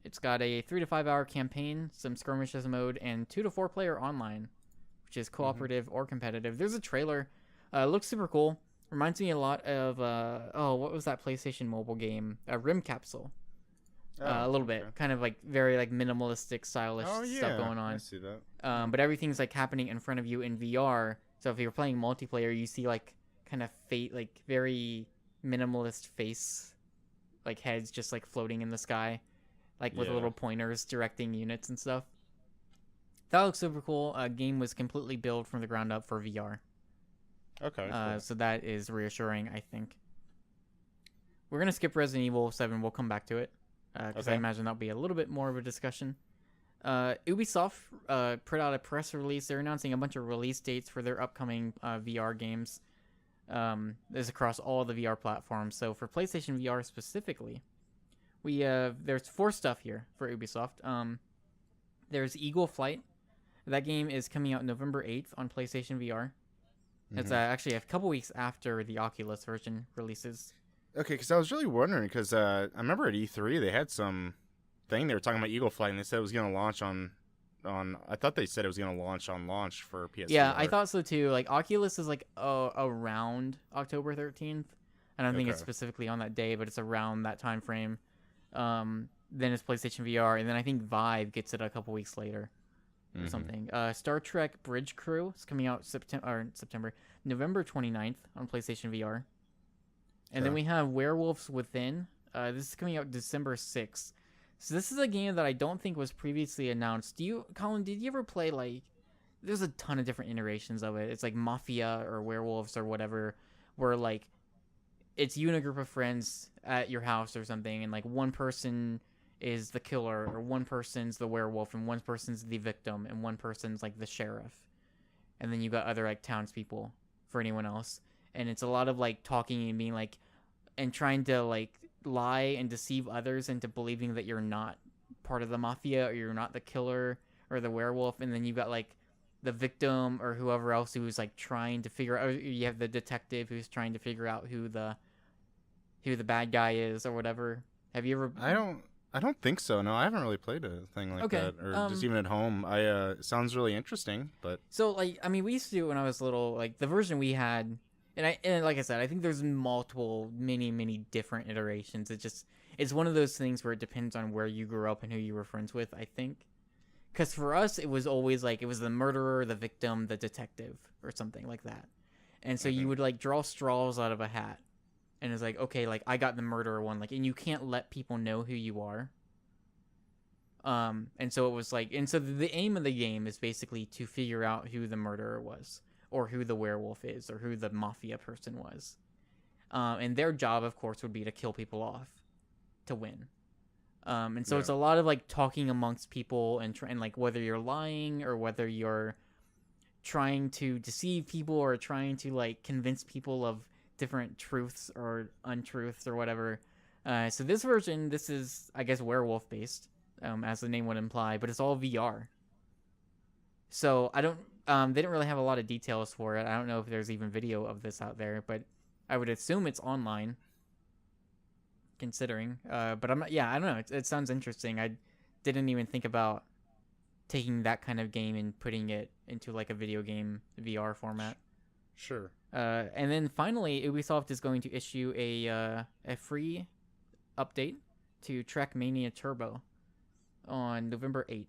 It's got a 3 to 5 hour campaign, some skirmishes mode, and 2 to 4 player online, which is cooperative or competitive. There's a trailer. Looks super cool. Reminds me a lot of what was that PlayStation mobile game? Rim Capsule. A little bit, kind of like very like minimalistic, stylish stuff going on. I see that. But everything's like happening in front of you in VR. So if you're playing multiplayer, you see like kind of like very minimalist face, like heads just like floating in the sky, like with little pointers directing units and stuff. That looks super cool. Game was completely built from the ground up for VR. Okay. Cool. So that is reassuring, I think. We're gonna skip Resident Evil 7. We'll come back to it because I imagine that'll be a little bit more of a discussion. Ubisoft put out a press release. They're announcing a bunch of release dates for their upcoming VR games. This is across all the VR platforms. So for PlayStation VR specifically, there's 4 stuff here for Ubisoft. There's Eagle Flight. That game is coming out November 8th on PlayStation VR. It's actually a couple weeks after the Oculus version releases. Okay, because I was really wondering, because I remember at E3 they had some thing they were talking about Eagle Flight, and they said it was going to launch on. I thought they said it was going to launch on launch for PS4. Yeah, I thought so too. Like Oculus is like around October 13th. I don't think it's specifically on that day, but it's around that time frame. Then it's PlayStation VR, and then I think Vive gets it a couple weeks later or something. Star Trek Bridge Crew is coming out November 29th on PlayStation VR. And then we have Werewolves Within. This is coming out December 6th. So this is a game that I don't think was previously announced. Colin, did you ever play, like, there's a ton of different iterations of it. It's like Mafia or Werewolves or whatever, where, like, it's you and a group of friends at your house or something, and, like, one person is the killer, or one person's the werewolf, and one person's the victim, and one person's, like, the sheriff. And then you got other, like, townspeople for anyone else. And it's a lot of, like, talking and being, like, and trying to, like, lie and deceive others into believing that you're not part of the mafia, or you're not the killer or the werewolf. And then you've got, like, the victim or whoever else who's, like, trying to figure out, or you have the detective who's trying to figure out who the bad guy is or whatever. Have you ever... I don't think so. No, I haven't really played a thing like that, or just even at home. It sounds really interesting, but... So, like, I mean, we used to do it when I was little. Like, the version we had... And like I said, I think there's many different iterations. It's one of those things where it depends on where you grew up and who you were friends with, I think. Because for us, it was always like, it was the murderer, the victim, the detective, or something like that. And so you would, like, draw straws out of a hat. And it's like, okay, like, I got the murderer one, like, and you can't let people know who you are. And so it was like, and so the aim of the game is basically to figure out who the murderer was, or who the werewolf is, or who the mafia person was. And their job, of course, would be to kill people off to win. And so it's a lot of, like, talking amongst people and like, whether you're lying or whether you're trying to deceive people or trying to, like, convince people of different truths or untruths or whatever. So this version, this is, I guess, werewolf based, as the name would imply, but it's all VR. So I don't They didn't really have a lot of details for it. I don't know if there's even video of this out there, but I would assume it's online. Considering, but I'm not. Yeah, I don't know. It sounds interesting. I didn't even think about taking that kind of game and putting it into like a video game VR format. Sure. And then finally, Ubisoft is going to issue a free update to Trackmania Turbo on November 8th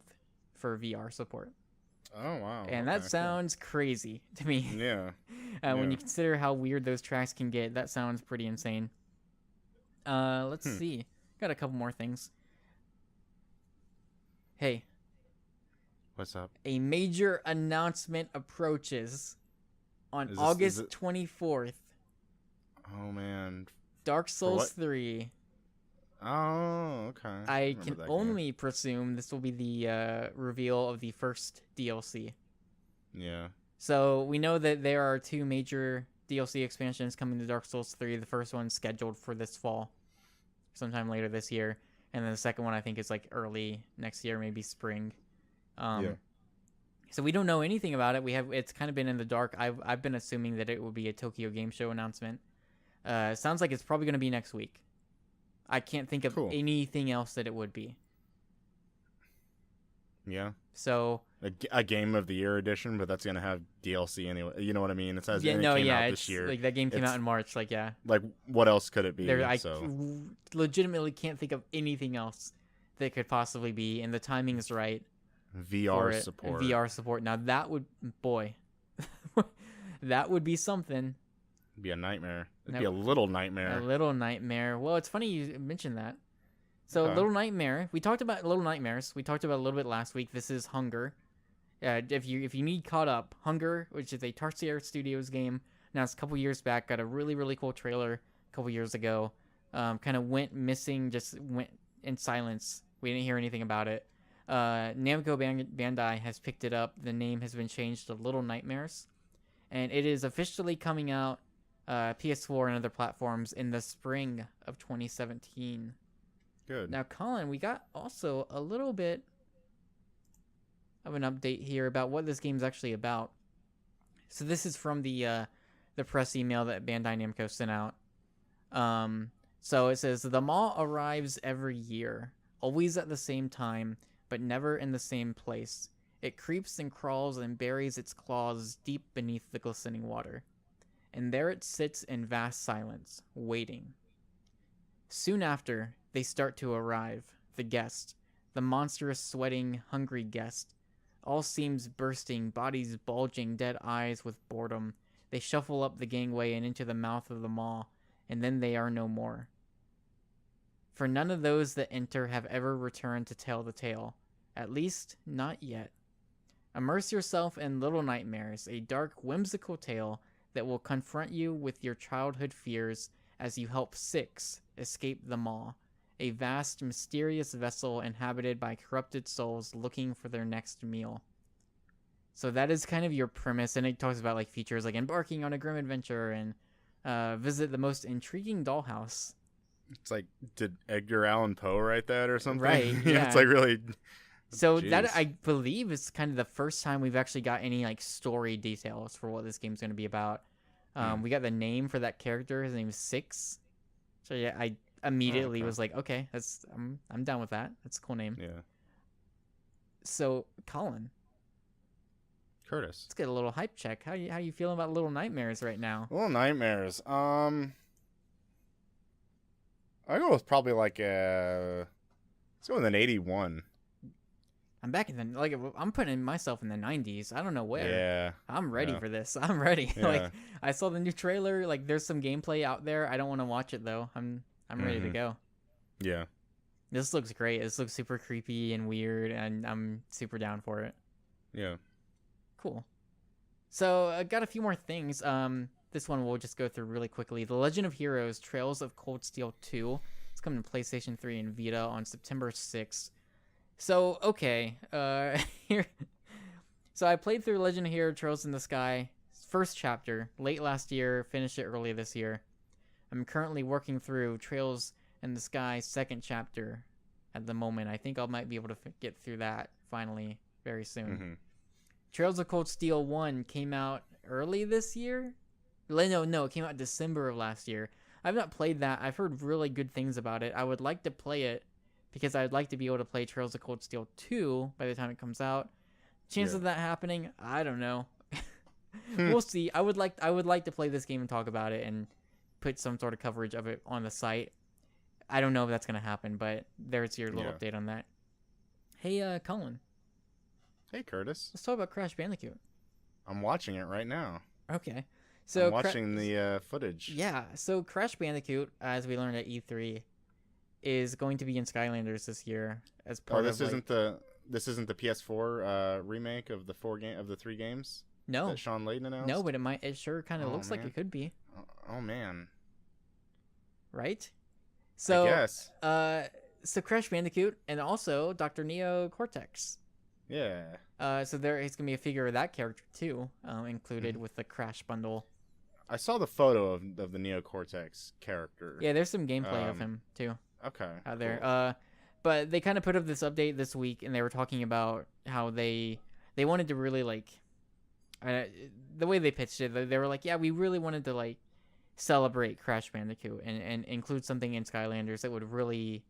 for VR support. Oh wow. And that sounds crazy to me. Yeah. When you consider how weird those tracks can get, that sounds pretty insane. Let's see. Got a couple more things. Hey. What's up? A major announcement approaches on August 24th. Oh, man. Dark Souls 3. Oh, okay. I can only presume this will be the reveal of the first DLC. Yeah. So we know that there are 2 major DLC expansions coming to Dark Souls 3. The first one's scheduled for this fall, sometime later this year, and then the second one I think is like early next year, maybe spring. So we don't know anything about it. It's kind of been in the dark. I've been assuming that it will be a Tokyo Game Show announcement. Sounds like it's probably going to be next week. I can't think of anything else that it would be. Yeah. So a Game of the Year edition, but that's gonna have DLC anyway. You know what I mean? It says out this year. Like that game came out in March. Like Like what else could it be? I legitimately can't think of anything else that could possibly be, and the timing is right. VR support. VR support. Now that would that would be something. It'd be a nightmare. It'd be a little nightmare. A little nightmare. Well, it's funny you mentioned that. So Little Nightmare. We talked about Little Nightmares. We talked about it a little bit last week. This is Hunger. If you need caught up, Hunger, which is a Tarsier Studios game, announced a couple years back, got a really, really cool trailer a couple years ago. Kind of went missing, just went in silence. We didn't hear anything about it. Namco Bandai has picked it up. The name has been changed to Little Nightmares. And it is officially coming out PS4 and other platforms in the spring of 2017. Good. Now, Collin, we got also a little bit of an update here about what this game is actually about. So this is from the press email that Bandai Namco sent out. So it says, the Maw arrives every year, always at the same time, but never in the same place. It creeps and crawls and buries its claws deep beneath the glistening water. And there it sits in vast silence, waiting. Soon after, they start to arrive, the guest, the monstrous, sweating, hungry guest. All seams bursting, bodies bulging, dead eyes with boredom. They shuffle up the gangway and into the mouth of the maw, and then they are no more. For none of those that enter have ever returned to tell the tale, at least not yet. Immerse yourself in Little Nightmares, a dark, whimsical tale that will confront you with your childhood fears as you help 6 escape the maw, a vast, mysterious vessel inhabited by corrupted souls looking for their next meal. So that is kind of your premise, and it talks about like features like embarking on a grim adventure and visit the most intriguing dollhouse. It's like, did Edgar Allan Poe write that or something? Right, yeah. It's like really... So that, I believe, is kind of the first time we've actually got any like story details for what this game's going to be about. We got the name for that character. His name is Six. So yeah, I immediately was like, okay, I'm down with that. That's a cool name. Yeah. So, Collin. Curtis. Let's get a little hype check. How you feeling about Little Nightmares right now? Little Nightmares. I go with probably like let's go with an 81. I'm back in I'm putting myself in the 90s. I don't know where. Yeah. I'm ready for this. I'm ready. Yeah. Like I saw the new trailer. Like there's some gameplay out there. I don't want to watch it though. I'm ready to go. Yeah. This looks great. This looks super creepy and weird, and I'm super down for it. Yeah. Cool. So I got a few more things. This one we'll just go through really quickly. The Legend of Heroes: Trails of Cold Steel 2. It's coming to PlayStation 3 and Vita on September 6th. So, okay, here. So I played through Legend of Heroes Trails in the Sky, first chapter, late last year, finished it early this year. I'm currently working through Trails in the Sky second chapter at the moment. I think I might be able to get through that finally very soon. Trails of Cold Steel 1 came out early this year. No, it came out December of last year. I've not played that. I've heard really good things about it. I would like to play it because I'd like to be able to play Trails of Cold Steel 2 by the time it comes out. Chance of that happening, I don't know. We'll see. I would like to play this game and talk about it and put some sort of coverage of it on the site. I don't know if that's going to happen, but there's your little update on that. Hey, Collin. Hey, Curtis. Let's talk about Crash Bandicoot. I'm watching it right now. Okay. So I'm watching the footage. Yeah, so Crash Bandicoot, as we learned at E3, is going to be in Skylanders this year as part of This isn't the PS4 remake of the 3 games? No. That Sean Layden announced? No, but it sure kind of looks like it could be. Oh man. Right? So I guess. So Crash Bandicoot and also Dr. Neo Cortex. Yeah. So there's gonna be a figure of that character too, included with the Crash bundle. I saw the photo of the Neo Cortex character. Yeah, there's some gameplay of him too. Okay. Out there. But they kind of put up this update this week, and they were talking about how they wanted to really like, the way they pitched it. They were like, yeah, we really wanted to like celebrate Crash Bandicoot and include something in Skylanders that would really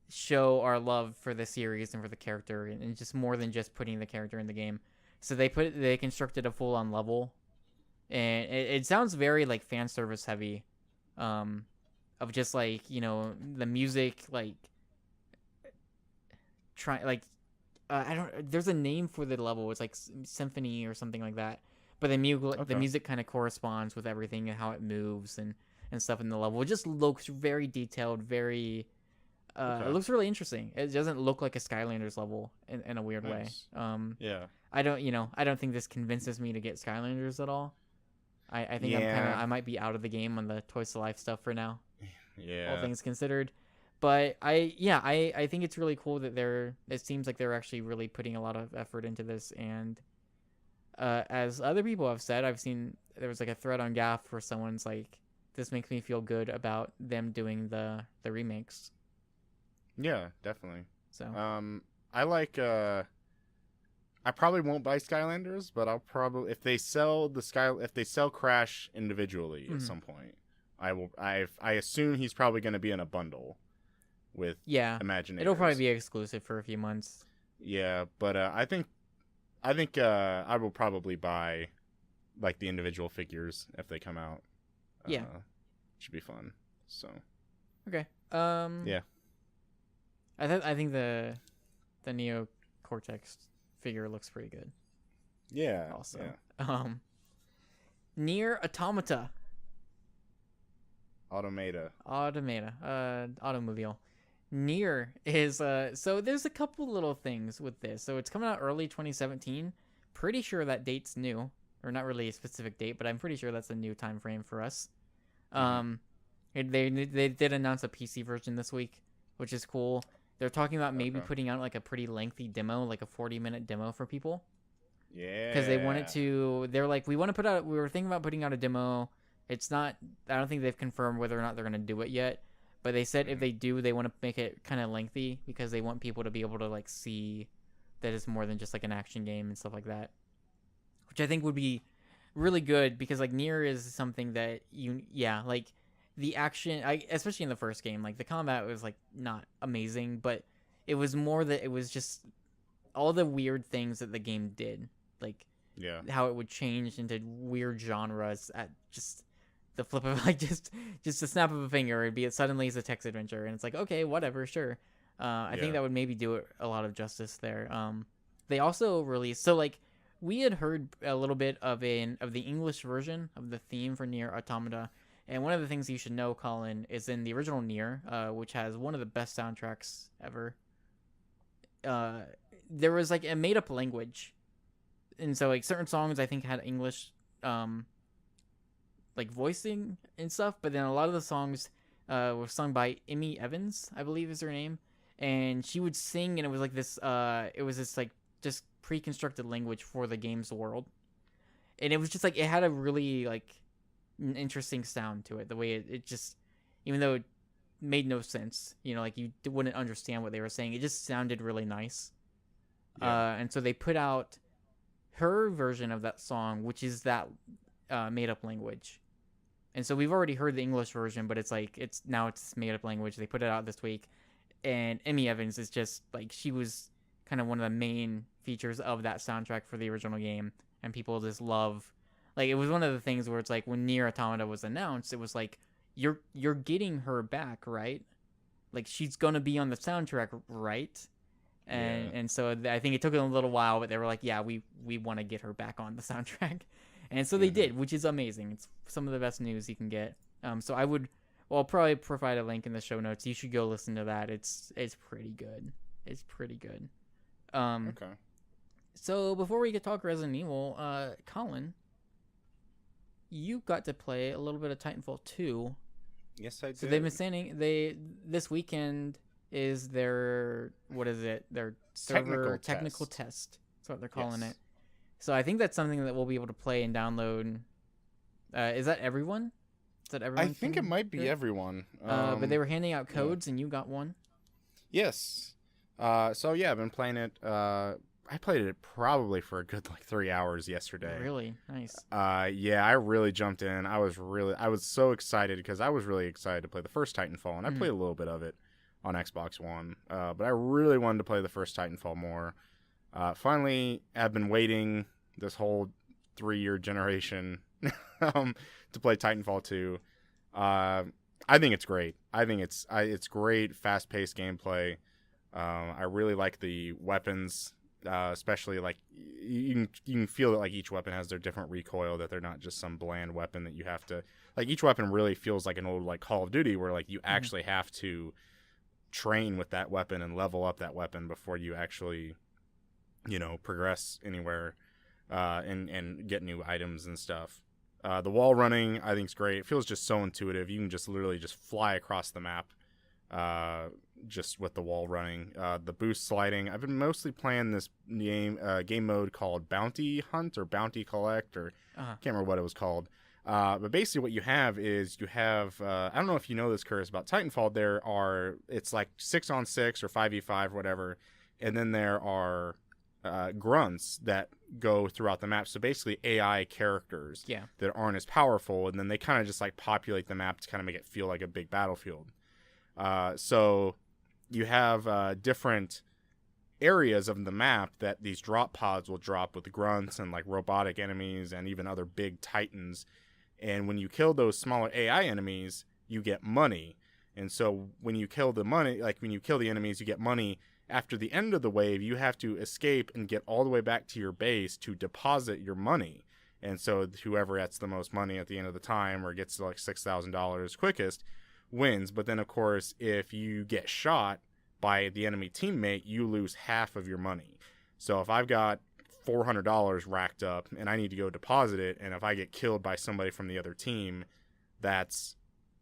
show our love for the series and for the character, and just more than just putting the character in the game. So they constructed a full-on level, and it sounds very like fan service heavy, of just like, you know, the music, like there's a name for the level. It's like symphony or something like that. But the music kind of corresponds with everything and how it moves and stuff in the level. It just looks very detailed, very. It looks really interesting. It doesn't look like a Skylanders level in a weird way. Yeah. I don't think this convinces me to get Skylanders at all. I think I might be out of the game on the Toys to Life stuff for now. Yeah. All things considered. But I think it's really cool that it seems like they're actually really putting a lot of effort into this. And as other people have said, I've seen there was like a thread on Gaff where someone's like, this makes me feel good about them doing the remakes. Yeah, definitely. So I like I probably won't buy Skylanders, but I'll probably if they sell Crash individually at some point, I will. I assume he's probably going to be in a bundle with Imagineers. It'll probably be exclusive for a few months. Yeah, but I think I will probably buy like the individual figures if they come out. Should be fun. So okay. Yeah. I think the Neo Cortex figure looks pretty good. Yeah. Also. Yeah. Nier Automata. Automobile. Nier is so there's a couple little things with this. So it's coming out early 2017. Pretty sure that date's new, or not really a specific date, but I'm pretty sure that's a new time frame for us. They did announce a PC version this week, which is cool. They're talking about maybe putting out like a pretty lengthy demo, like a 40-minute demo for people. Yeah. Because they wanted to. They're like, we were thinking about putting out a demo. It's not. I don't think they've confirmed whether or not they're going to do it yet. But they said if they do, they want to make it kind of lengthy because they want people to be able to like see that it's more than just like an action game and stuff like that. Which I think would be really good because like Nier is something that like the action, especially in the first game, like the combat was like not amazing, but it was more that it was just all the weird things that the game did, like how it would change into weird genres at just the flip of like just the snap of a finger. It'd be suddenly it's a text adventure, and it's like, okay, whatever, sure. I think that would maybe do it a lot of justice there. They also released, so like we had heard a little bit of the English version of the theme for Nier Automata. And one of the things you should know, Collin, is in the original Nier, which has one of the best soundtracks ever, there was like a made-up language. And so like certain songs I think had English like voicing and stuff, but then a lot of the songs were sung by Emmy Evans, I believe is her name. And she would sing, and it was like this like just pre-constructed language for the game's world. And it was just like, it had a really like an interesting sound to it, the way it just, even though it made no sense, you know, like you wouldn't understand what they were saying, it just sounded really nice. And so they put out her version of that song, which is that made up language. And so we've already heard the English version, but it's like it's made up language. They put it out this week, and Emmy Evans is just like she was kind of one of the main features of that soundtrack for the original game, and people just love. Like it was one of the things where it's like when Nier Automata was announced, it was like you're getting her back, right? Like she's gonna be on the soundtrack, right? And so I think it took them a little while, but they were like, yeah, we want to get her back on the soundtrack. And so they did, which is amazing. It's some of the best news you can get. So I'll probably provide a link in the show notes. You should go listen to that. It's pretty good. It's pretty good. Okay. So before we get talk Resident Evil, Collin, you got to play a little bit of Titanfall 2. Yes, I did. So they've been saying this weekend is their their server technical test. That's what they're calling it. So I think that's something that we'll be able to play and download. Is that everyone? I think it might be everyone. But they were handing out codes, and you got one. Yes. So yeah, I've been playing it. I played it probably for a good 3 hours yesterday. Really nice. Yeah, I really jumped in. I was so excited because I was really excited to play the first Titanfall, and I played a little bit of it on Xbox One. But I really wanted to play the first Titanfall more. Finally, I've been waiting this whole 3-year generation to play Titanfall 2. I think it's great. I think it's great, fast-paced gameplay. I really like the weapons, especially you can feel that each weapon has their different recoil, that they're not just some bland weapon that you have to each weapon really feels like an old Call of Duty where you actually have to train with that weapon and level up that weapon before you actually progress anywhere and get new items and stuff. The wall running I think is great. It feels just so intuitive. You can just literally just fly across the map just with the wall running. The boost sliding, I've been mostly playing this game mode called Bounty Hunt or Bounty Collect, or can't remember what it was called. But basically what you have is I don't know if you know this, Curtis, about Titanfall. It's 6-on-6 or 5v5 or whatever, and then there are grunts that go throughout the map. So basically AI characters that aren't as powerful, and then they kind of just populate the map to kind of make it feel like a big battlefield. So you have different areas of the map that these drop pods will drop with grunts and robotic enemies and even other big titans. And when you kill those smaller AI enemies, you get money. And so when you kill the enemies, you get money. After the end of the wave, you have to escape and get all the way back to your base to deposit your money. And so whoever gets the most money at the end of the time, or gets to $6,000 quickest, wins. But then, of course, if you get shot by the enemy teammate, you lose half of your money. So if I've got $400 racked up and I need to go deposit it, and if I get killed by somebody from the other team, that's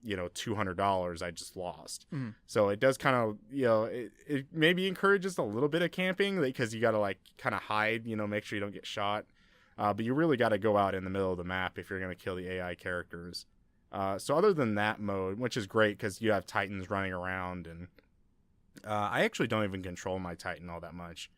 $200 I just lost. So it does kind of it maybe encourages a little bit of camping, because you got to kind of hide, make sure you don't get shot, but you really got to go out in the middle of the map if you're going to kill the AI characters. So other than that mode, which is great because you have Titans running around, and I actually don't even control my Titan all that much.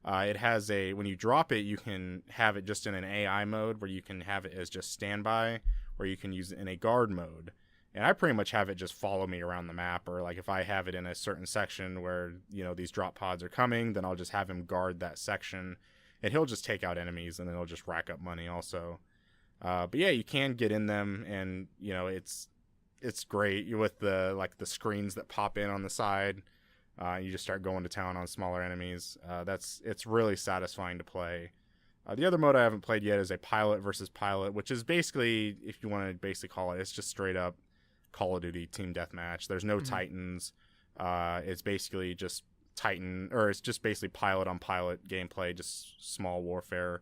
It has when you drop it, you can have it just in an AI mode, where you can have it as just standby, or you can use it in a guard mode. And I pretty much have it just follow me around the map, or if I have it in a certain section where, these drop pods are coming, then I'll just have him guard that section, and he'll just take out enemies, and then he'll just rack up money also. But yeah, you can get in them, and, it's great with the screens that pop in on the side. You just start going to town on smaller enemies. It's really satisfying to play. The other mode I haven't played yet is a pilot versus pilot, which is basically, if you want to basically call it, it's just straight up Call of Duty team deathmatch. There's no Titans. It's basically just it's just basically pilot on pilot gameplay, just small warfare.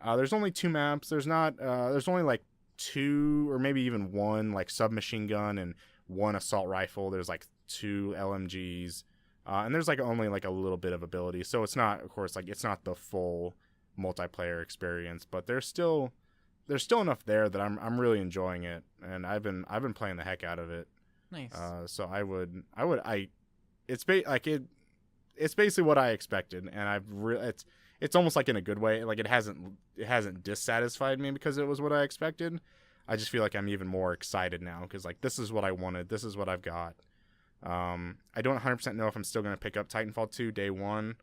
There's only 2 maps. There's only 2 or maybe even 1 submachine gun and 1 assault rifle. There's 2 LMGs, and there's only a little bit of ability. So it's not, of course, it's not the full multiplayer experience, but there's still enough there that I'm really enjoying it, and I've been playing the heck out of it. Nice. So it's basically what I expected, and it's almost like in a good way. Like it hasn't dissatisfied me because it was what I expected. I just feel like I'm even more excited now because like this is what I wanted. This is what I've got. I don't 100% know if I'm still going to pick up Titanfall 2 day one.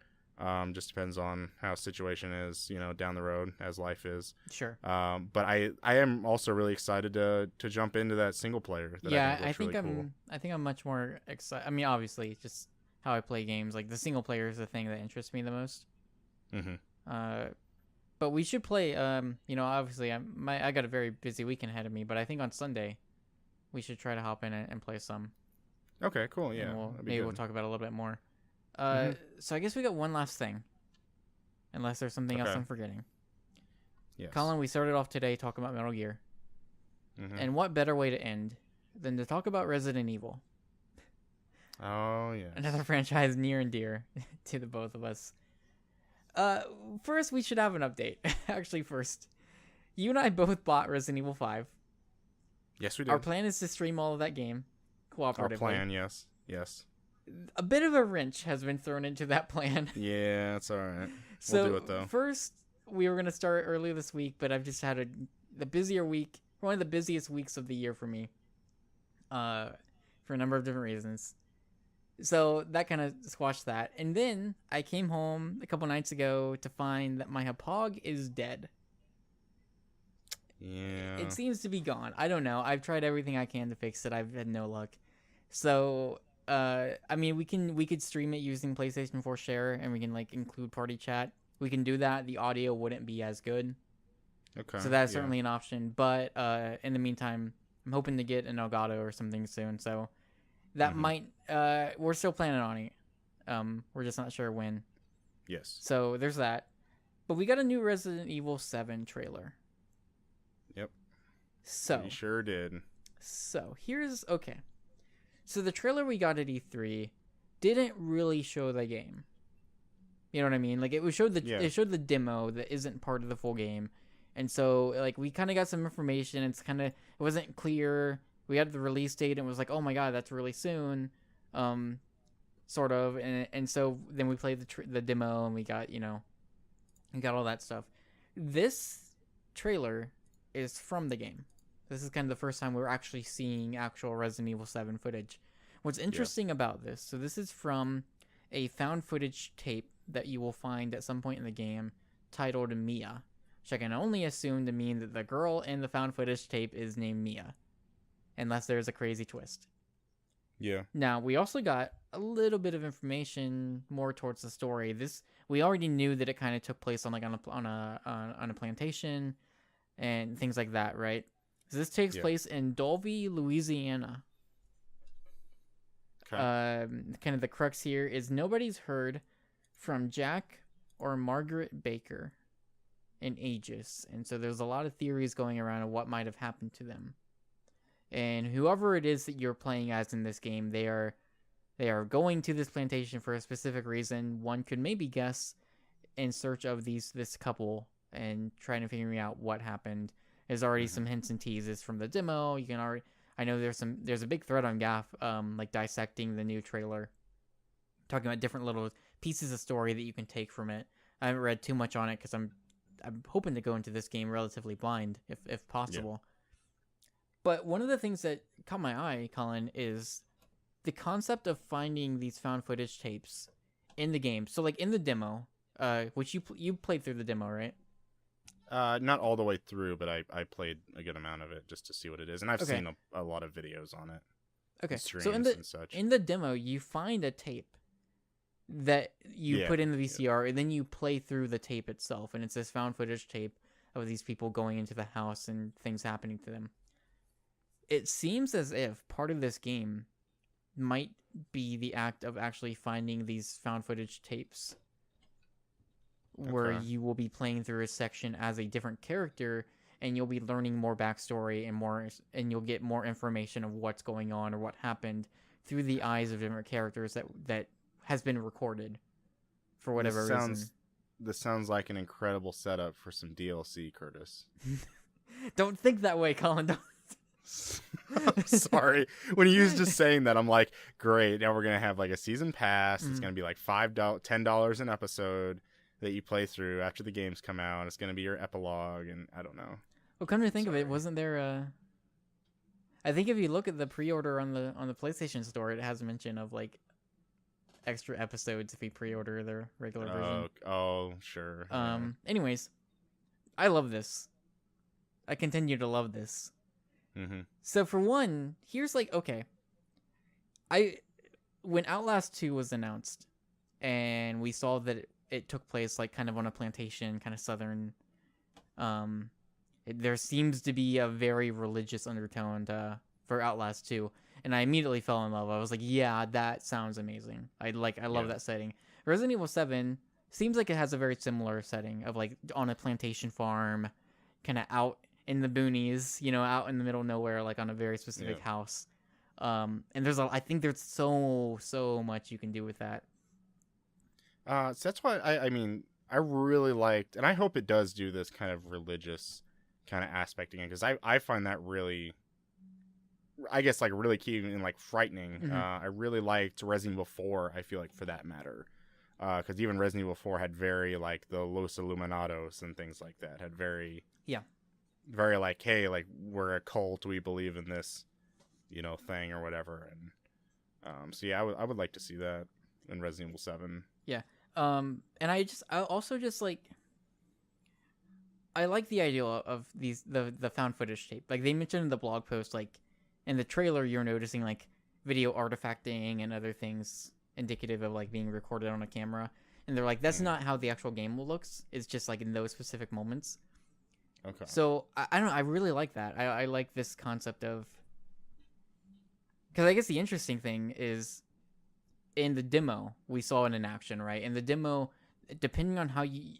Just depends on how situation is, down the road as life is. Sure. But I am also really excited to jump into that single player. I think I'm much more excited. I mean, obviously, just how I play games. Like the single player is the thing that interests me the most. Mm-hmm. But we should play. Obviously, I got a very busy weekend ahead of me. But I think on Sunday, we should try to hop in and play some. Okay, cool. Yeah, maybe we'll talk about it a little bit more. Mm-hmm. So I guess we got one last thing, unless there's something else I'm forgetting. Yes. Colin, we started off today talking about Metal Gear, and what better way to end than to talk about Resident Evil? Oh yeah, another franchise near and dear to the both of us. First, we should have an update. Actually, first, you and I both bought Resident Evil 5. Yes, we did. Our plan is to stream all of that game cooperatively. Our plan, yes. A bit of a wrench has been thrown into that plan. Yeah, it's all right. So we'll do it though. First, we were gonna start earlier this week, but I've just had the busier week, one of the busiest weeks of the year for me, for a number of different reasons. So that kind of squashed that, and then I came home a couple nights ago to find that my Hapog is dead. Yeah, it seems to be gone. I don't know. I've tried everything I can to fix it. I've had no luck. So. I mean, we could stream it using PlayStation 4 Share, and we can like include party chat. We can do that. The audio wouldn't be as good. Okay. So that's certainly an option. But in the meantime, I'm hoping to get an Elgato or something soon. So that might. We're still planning on it. We're just not sure when. Yes. So there's that. But we got a new Resident Evil 7 trailer. Yep. So we sure did. So here's okay. So the trailer we got at E3 didn't really show the game. You know what I mean? Like it showed the demo that isn't part of the full game. And so like we kind of got some information. It wasn't clear. We had the release date and it was like, "Oh my god, that's really soon." Sort of. And so then we played the demo and we got all that stuff. This trailer is from the game. This is kind of the first time we're actually seeing actual Resident Evil 7 footage. What's interesting about this, so this is from a found footage tape that you will find at some point in the game titled Mia, which I can only assume to mean that the girl in the found footage tape is named Mia, unless there's a crazy twist. Yeah. Now, we also got a little bit of information more towards the story. We already knew that it kind of took place on a plantation and things like that, right? So this takes place in Dulvey, Louisiana. Okay. Kind of the crux here is nobody's heard from Jack or Margaret Baker in ages. And so there's a lot of theories going around of what might have happened to them. And whoever it is that you're playing as in this game, they are going to this plantation for a specific reason. One could maybe guess in search of this couple and trying to figure out what happened. There's already some hints and teases from the demo. I know there's a big thread on GAF, like dissecting the new trailer, talking about different little pieces of story that you can take from it. I haven't read too much on it because I'm hoping to go into this game relatively blind, if possible. Yeah. But one of the things that caught my eye, Colin, is the concept of finding these found footage tapes in the game. So, like in the demo, which you played through the demo, right? Not all the way through, but I played a good amount of it just to see what it is, and I've seen a lot of videos on it. Okay, streams so and such. in the demo, you find a tape that you put in the VCR, and then you play through the tape itself, and it's this found footage tape of these people going into the house and things happening to them. It seems as if part of this game might be the act of actually finding these found footage tapes. Where you will be playing through a section as a different character, and you'll be learning more backstory and you'll get more information of what's going on or what happened through the eyes of different characters that has been recorded for whatever reason. This sounds like an incredible setup for some DLC, Curtis. Don't think that way, Colin. Don't. I'm sorry. When he was just saying that, I'm like, great. Now we're gonna have like a season pass. It's gonna be like $10 an episode. that you play through after the games come out. It's going to be your epilogue, and I don't know. Well, come to think of it, wasn't there a... I think if you look at the pre-order on the PlayStation Store, it has mention of like extra episodes if you pre-order their regular version. Oh, sure. Anyways, I love this. I continue to love this. Mm-hmm. So for one, here's like, okay, when Outlast 2 was announced, and we saw that it took place like kind of on a plantation, kind of southern. There seems to be a very religious undertone for Outlast 2, and I immediately fell in love. I was like, yeah, that sounds amazing. I love that setting. Resident Evil 7 seems like it has a very similar setting of like on a plantation farm, kind of out in the boonies, out in the middle of nowhere, like on a very specific house. And I think there's so much you can do with that. So that's why I really liked, and I hope it does do this kind of religious kind of aspect again, because I find that really, I guess, like really key and like frightening. Mm-hmm. I really liked Resident Evil 4, I feel like, for that matter, because even Resident Evil 4 had very like the Los Illuminados and things like that, had very like, hey, like we're a cult, we believe in this thing or whatever. And so yeah, I would like to see that in Resident Evil 7. Yeah. And I also like, I like the idea of the found footage tape. Like they mentioned in the blog post, like in the trailer, you're noticing like video artifacting and other things indicative of like being recorded on a camera. And they're like, that's not how the actual game looks. It's just like in those specific moments. Okay. So I don't know. I really like that. I like this concept of, because I guess the interesting thing is in the demo, we saw it in action, right? In the demo, depending on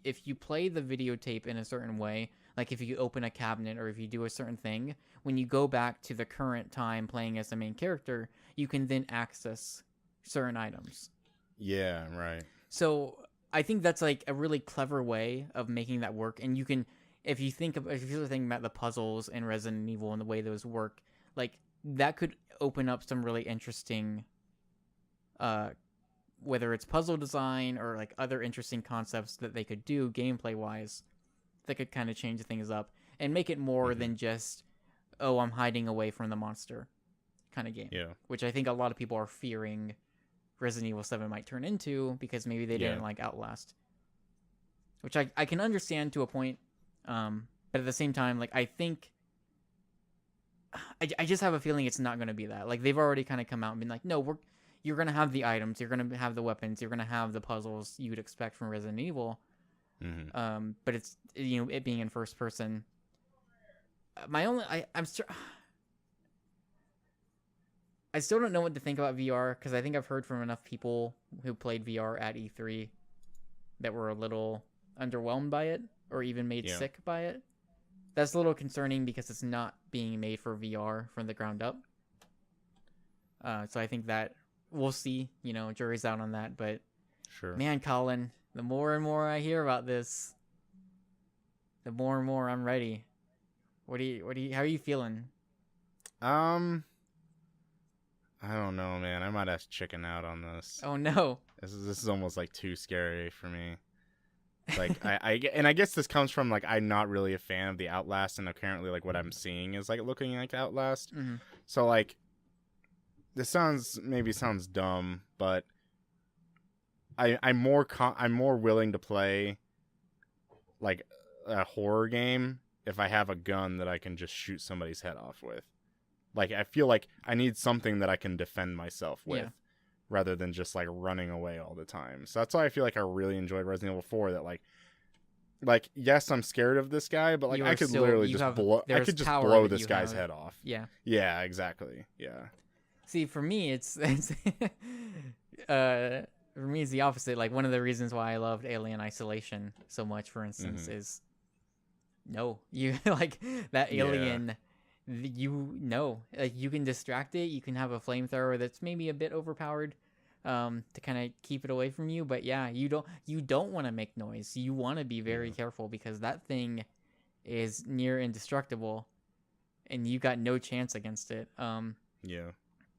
if you play the videotape in a certain way, like if you open a cabinet or if you do a certain thing, when you go back to the current time playing as the main character, you can then access certain items. Yeah, right. So I think that's like a really clever way of making that work. And you can, if you're thinking about the puzzles in Resident Evil and the way those work, like that could open up some really interesting, whether it's puzzle design or like other interesting concepts that they could do gameplay wise, that could kind of change things up and make it more than just, oh, I'm hiding away from the monster kind of game. Yeah. Which I think a lot of people are fearing Resident Evil 7 might turn into, because maybe they didn't like Outlast. Which I can understand to a point. But at the same time, like I think I just have a feeling it's not going to be that. Like they've already kind of come out and been like, no, you're going to have the items, you're going to have the weapons, you're going to have the puzzles you would expect from Resident Evil. Mm-hmm. But it's, it being in first person. I still don't know what to think about VR, because I think I've heard from enough people who played VR at E3 that were a little underwhelmed by it, or even made sick by it. That's a little concerning because it's not being made for VR from the ground up. So I think that we'll see, jury's out on that. But sure, man, Collin, the more and more I hear about this, the more and more I'm ready. How are you feeling? I don't know, man. I might have to chicken out on this. Oh no. This is almost like too scary for me. Like I guess this comes from like I'm not really a fan of the Outlast, and apparently like what I'm seeing is like looking like Outlast. Mm-hmm. So like this sounds dumb, but I'm more willing to play like a horror game if I have a gun that I can just shoot somebody's head off with. Like I feel like I need something that I can defend myself with, rather than just like running away all the time. So that's why I feel like I really enjoyed Resident Evil 4. That like yes, I'm scared of this guy, but like I could literally just blow this guy's head off. Yeah. Yeah, exactly. Yeah. See, for me, it's for me it's the opposite. Like one of the reasons why I loved Alien Isolation so much, for instance, is you like that alien. Like you can distract it. You can have a flamethrower that's maybe a bit overpowered, to kind of keep it away from you. But yeah, you don't want to make noise. You want to be very careful, because that thing is near indestructible, and you got no chance against it. Yeah.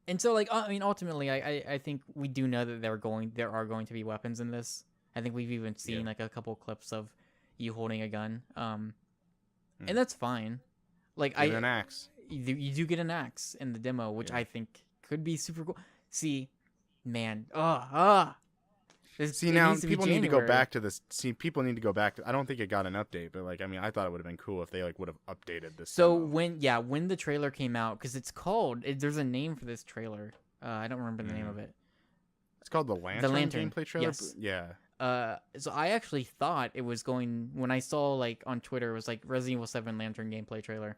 And so like, I mean, ultimately, I think we do know that there are going to be weapons in this. I think we've even seen like a couple clips of you holding a gun. And Mm. that's fine. Like Get an axe. you do get an axe in the demo, which Yeah. I think could be super cool. See, man, See, now people need to go back to this. See, people need to go back to. I don't think it got an update, but like, I mean, I thought it would have been cool if they like would have updated this. So demo. when the trailer came out, because it's called, there's a name for this trailer. I don't remember the name of it. It's called the Lantern gameplay trailer. Yes. Yeah. So I actually thought it was going, when I saw like on Twitter, it was like Resident Evil 7 Lantern gameplay trailer.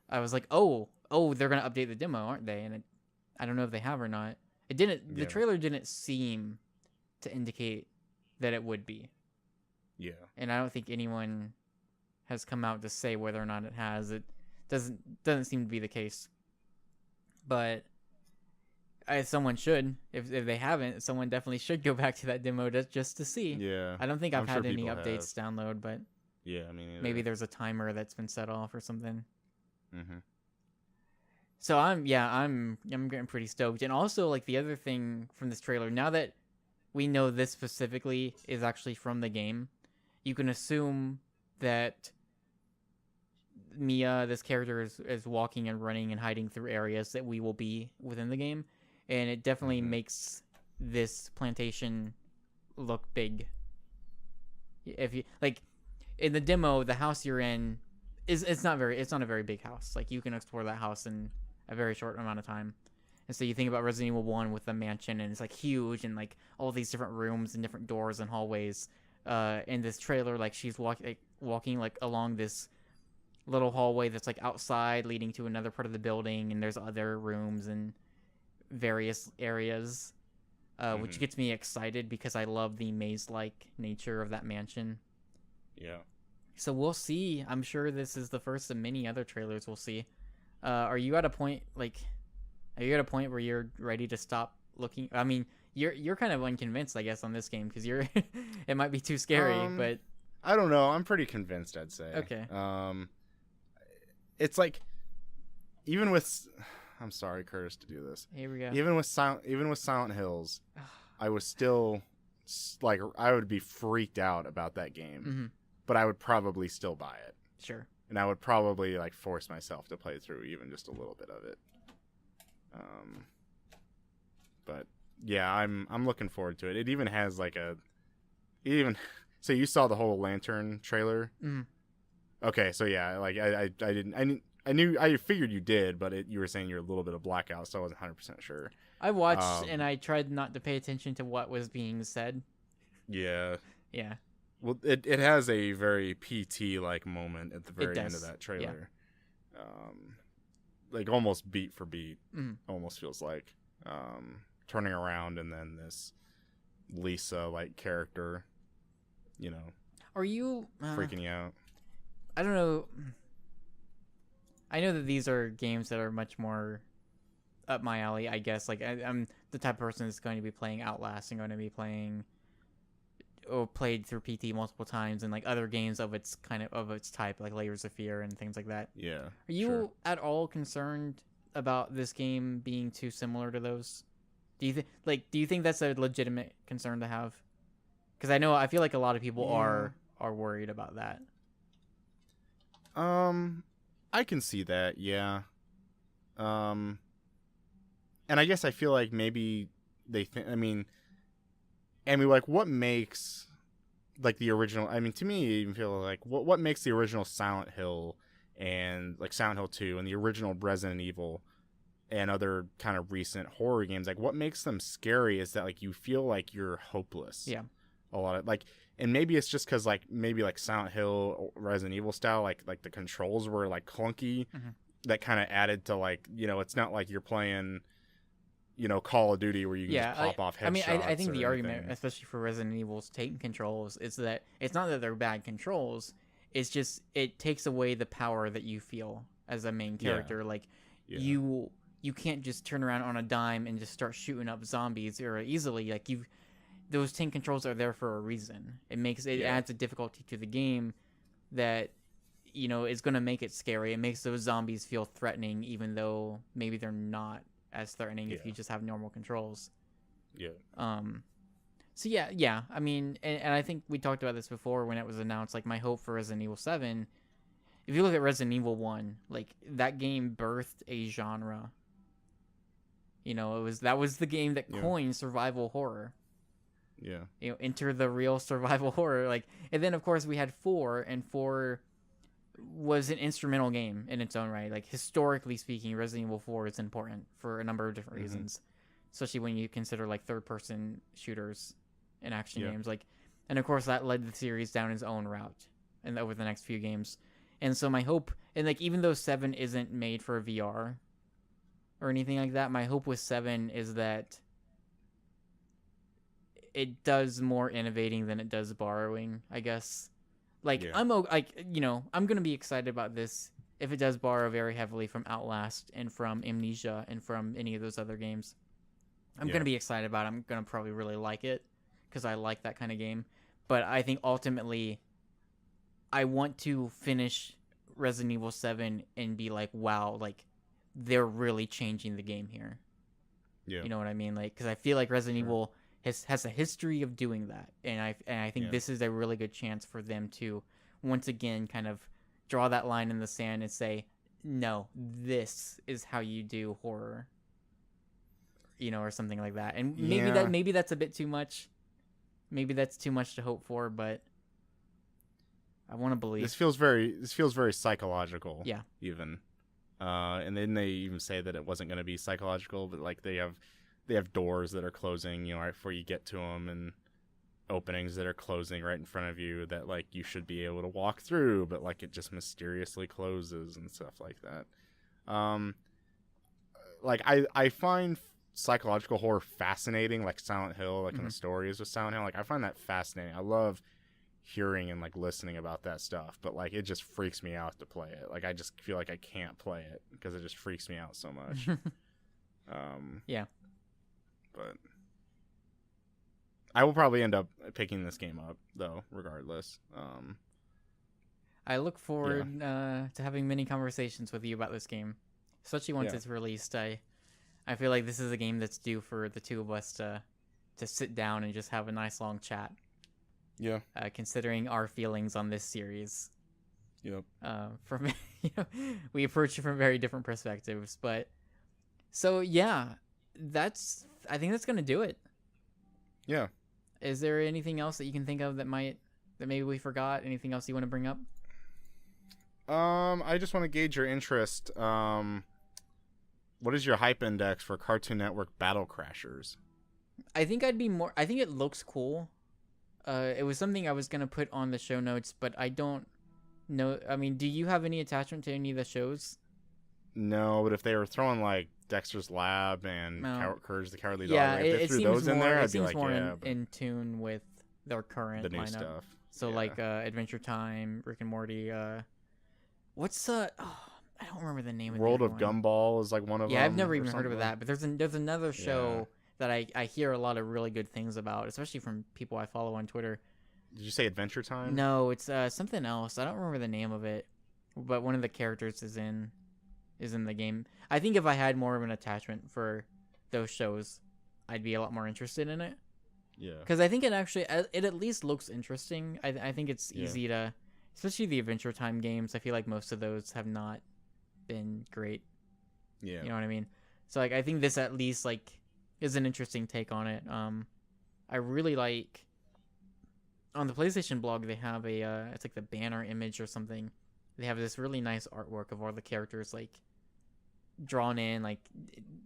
I was like, oh, they're gonna update the demo, aren't they? And I don't know if they have or not. It didn't. The trailer didn't seem to indicate that it would be. Yeah. And I don't think anyone has come out to say whether or not it has. It doesn't seem to be the case. But someone should, if they haven't, someone definitely should go back to that demo just to see. Yeah. I don't think I've I'm had sure any people updates download, but yeah, I mean, maybe there's a timer that's been set off or something. Mm-hmm. So I'm getting pretty stoked. And also, like, the other thing from this trailer, now that we know this specifically is actually from the game, you can assume that Mia, this character, is walking and running and hiding through areas that we will be within the game. And it definitely makes this plantation look big. If you like, in the demo, the house you're in it's not a very big house. Like, you can explore that house in a very short amount of time. And so you think about Resident Evil 1 with the mansion, and it's like huge, and like all these different rooms and different doors and hallways. In this trailer, like, she's walking like along this little hallway that's like outside, leading to another part of the building, and there's other rooms and various areas, which gets me excited because I love the maze-like nature of that mansion. Yeah. So we'll see. I'm sure this is the first of many other trailers we'll see. Are you at a point where you're ready to stop looking? I mean, you're kind of unconvinced, I guess, on this game because you're it might be too scary, but I don't know. I'm pretty convinced, I'd say. Okay. It's like, even with, I'm sorry, Curtis, to do this. Here we go. Even with Silent Hills, I was still like, I would be freaked out about that game, but I would probably still buy it. Sure. And I would probably like force myself to play through even just a little bit of it. But yeah, I'm looking forward to it. It even has like so you saw the whole Lantern trailer. Okay, so yeah, like I figured you did, but you were saying you're a little bit of blackout, so I wasn't 100% sure. I watched and I tried not to pay attention to what was being said. Yeah. Yeah. Well, it has a very PT like moment at the very end of that trailer. Yeah. Like almost beat for beat. Almost feels like turning around, and then this Lisa like character, Are you freaking you out? I don't know. I know that these are games that are much more up my alley, I guess. Like, I'm the type of person that's going to be playing Outlast and going to be played through PT multiple times, and like other games of its type, like Layers of Fear and things like that. Yeah. Are you at all concerned about this game being too similar to those? Do you think that's a legitimate concern to have? Because I feel like a lot of people are worried about that. I can see that, yeah. And I guess I feel like maybe they think, I mean, like, what makes, like, the original, I mean, to me, I even feel like, what makes the original Silent Hill and, like, Silent Hill 2 and the original Resident Evil and other kind of recent horror games, like, what makes them scary is that, like, you feel like you're hopeless. Yeah. A lot of, like, and maybe it's just because, like, maybe, like, Silent Hill, Resident Evil style, like the controls were, like, clunky. That kind of added to, like, it's not like you're playing, Call of Duty where you can just pop off headshots. I mean, I think the argument, especially for Resident Evil's taking controls, is that it's not that they're bad controls. It's just it takes away the power that you feel as a main character. Yeah. Like, you can't just turn around on a dime and just start shooting up zombies or easily. Like, those 10 controls are there for a reason. It adds a difficulty to the game that, is going to make it scary. It makes those zombies feel threatening, even though maybe they're not as threatening if you just have normal controls. Yeah. So yeah. I mean, and I think we talked about this before when it was announced. Like my hope for Resident Evil 7. If you look at Resident Evil 1, like that game birthed a genre. You know, that was the game that coined survival horror. Yeah. You know, enter the real survival horror. Like, and then of course we had 4, and 4 was an instrumental game in its own right. Like historically speaking, Resident Evil 4 is important for a number of different reasons, especially when you consider like third-person shooters and action games. Like, and of course that led the series down its own route, and over the next few games. And so my hope, and like even though 7 isn't made for VR or anything like that, my hope with 7 is that it does more innovating than it does borrowing, I guess. Like I'm gonna be excited about this if it does borrow very heavily from Outlast and from Amnesia and from any of those other games. I'm gonna be excited about it. I'm gonna probably really like it because I like that kind of game. But I think ultimately, I want to finish Resident Evil 7 and be like, wow, like they're really changing the game here. Yeah, you know what I mean? Like, because I feel like Resident Evil has a history of doing that, and I think this is a really good chance for them to once again kind of draw that line in the sand and say, no, this is how you do horror, you know, or something like that. And maybe that's a bit too much. Maybe that's too much to hope for, but I want to believe. This feels very psychological. Yeah. Even, and then they even say that it wasn't going to be psychological, but like they have doors that are closing, you know, right before you get to them, and openings that are closing right in front of you that like you should be able to walk through, but like it just mysteriously closes and stuff like that. Like I find psychological horror fascinating, like Silent Hill, like in the stories of Silent Hill. Like I find that fascinating. I love hearing and like listening about that stuff, but like it just freaks me out to play it. Like I just feel like I can't play it because it just freaks me out so much. Yeah. But I will probably end up picking this game up though, regardless. I look forward to having many conversations with you about this game, especially once it's released. I feel like this is a game that's due for the two of us to sit down and just have a nice long chat. Yeah. Considering our feelings on this series. Yep. From we approach it from very different perspectives, but so yeah, I think that's gonna do it. Yeah. Is there anything else that you can think of that maybe we forgot? Anything else you want to bring up? I just want to gauge your interest. What is your hype index for Cartoon Network Battle Crashers? I think it looks cool. It was something I was gonna put on the show notes, but I don't know. I mean, do you have any attachment to any of the shows? No, but if they were throwing like Dexter's Lab and Courage the Cowardly Dog, like, if they threw those in there, I'd be like, in tune with their current new lineup. Stuff. So like Adventure Time, Rick and Morty. What's I don't remember the name of World of Gumball is like one of them. Yeah, I've never even heard of that, but there's another show that I hear a lot of really good things about, especially from people I follow on Twitter. Did you say Adventure Time? No, it's something else. I don't remember the name of it, but one of the characters is in the game. I think if I had more of an attachment for those shows, I'd be a lot more interested in it. Yeah. Because I think it at least looks interesting. I think it's easy to, especially the Adventure Time games. I feel like most of those have not been great. Yeah. You know what I mean? So like I think this at least like is an interesting take on it. I really like on the PlayStation blog they have it's like the banner image or something. They have this really nice artwork of all the characters like drawn in, like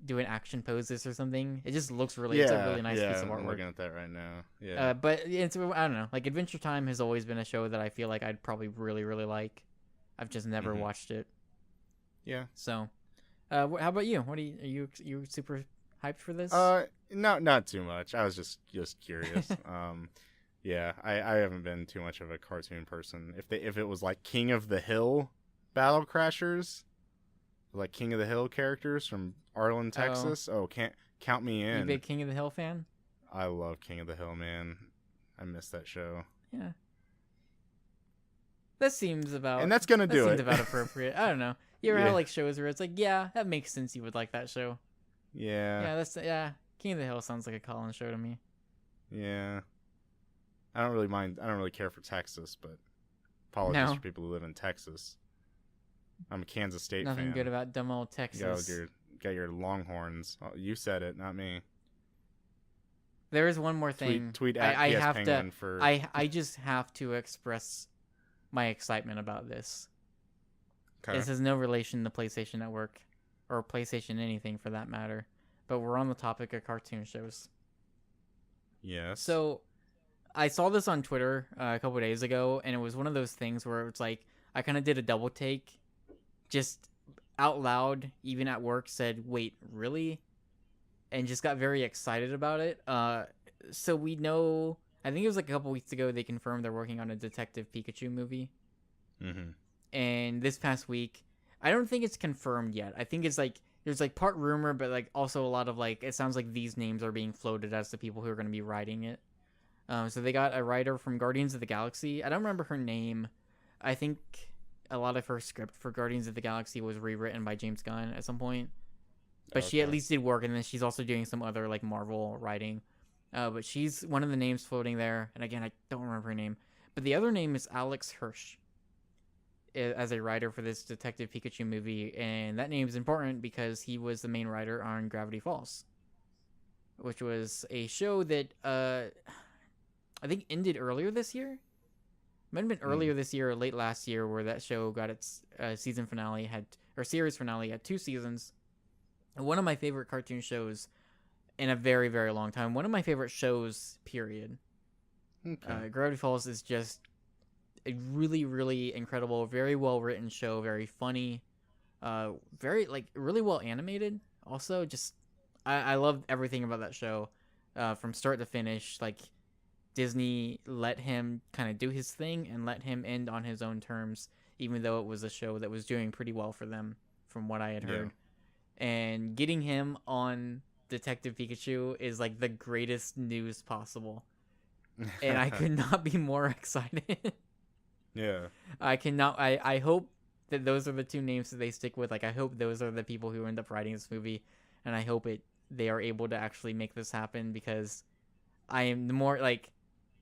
doing action poses or something. It just looks really it's a really nice piece of artwork. I'm looking at that right now. Yeah. But it's I don't know. Like Adventure Time has always been a show that I feel like I'd probably really really like. I've just never watched it. Yeah. So, how about you? Are you super hyped for this? Not too much. I was just curious. Yeah, I haven't been too much of a cartoon person. If it was like King of the Hill Battle Crashers, like King of the Hill characters from Arlen, Texas, can't count me in. You a big King of the Hill fan? I love King of the Hill, man. I miss that show. Yeah. That seems about and that's gonna do it. Seems about appropriate. I don't know. You ever have like shows where it's like, yeah, that makes sense. You would like that show. Yeah. Yeah, King of the Hill sounds like a Collin show to me. Yeah. I don't really mind. I don't really care for Texas, but apologies No, for people who live in Texas. I'm a Kansas State nothing fan. good about dumb old Texas. Got your Longhorns. Oh, you said it, not me. There is one more thing. Tweet at I PS have Penguin to. for. I just have to express my excitement about this. Okay. This has no relation to PlayStation Network or PlayStation anything for that matter. But we're on the topic of cartoon shows. Yes. So I saw this on Twitter a couple days ago, and it was one of those things where it's like I kind of did a double take, just out loud, even at work, said, "Wait, really?" and just got very excited about it. So we know, I think it was like a couple weeks ago, they confirmed they're working on a Detective Pikachu movie. Mm-hmm. And this past week, I don't think it's confirmed yet. I think it's like there's like part rumor, but like also a lot of like it sounds like these names are being floated as the people who are going to be writing it. So they got a writer from Guardians of the Galaxy. I don't remember her name. I think a lot of her script for Guardians of the Galaxy was rewritten by James Gunn at some point. But she at least did work, and then she's also doing some other like Marvel writing. But she's one of the names floating there, and again, I don't remember her name. But the other name is Alex Hirsch as a writer for this Detective Pikachu movie, and that name is important because he was the main writer on Gravity Falls, which was a show that I think ended earlier this year. Might have been earlier this year or late last year, where that show got its season finale series finale had 2 seasons. One of my favorite cartoon shows in a very, very long time. One of my favorite shows, period. Okay. Gravity Falls is just a really, really incredible, very well written show, very funny, very like really well animated. Also, just I love everything about that show, from start to finish. Like Disney let him kind of do his thing and let him end on his own terms, even though it was a show that was doing pretty well for them, from what I had heard. And getting him on Detective Pikachu is like the greatest news possible. And I could not be more excited. Yeah. I cannot. I hope that those are the 2 names that they stick with. Like, I hope those are the people who end up writing this movie. And I hope they are able to actually make this happen, because I am the more like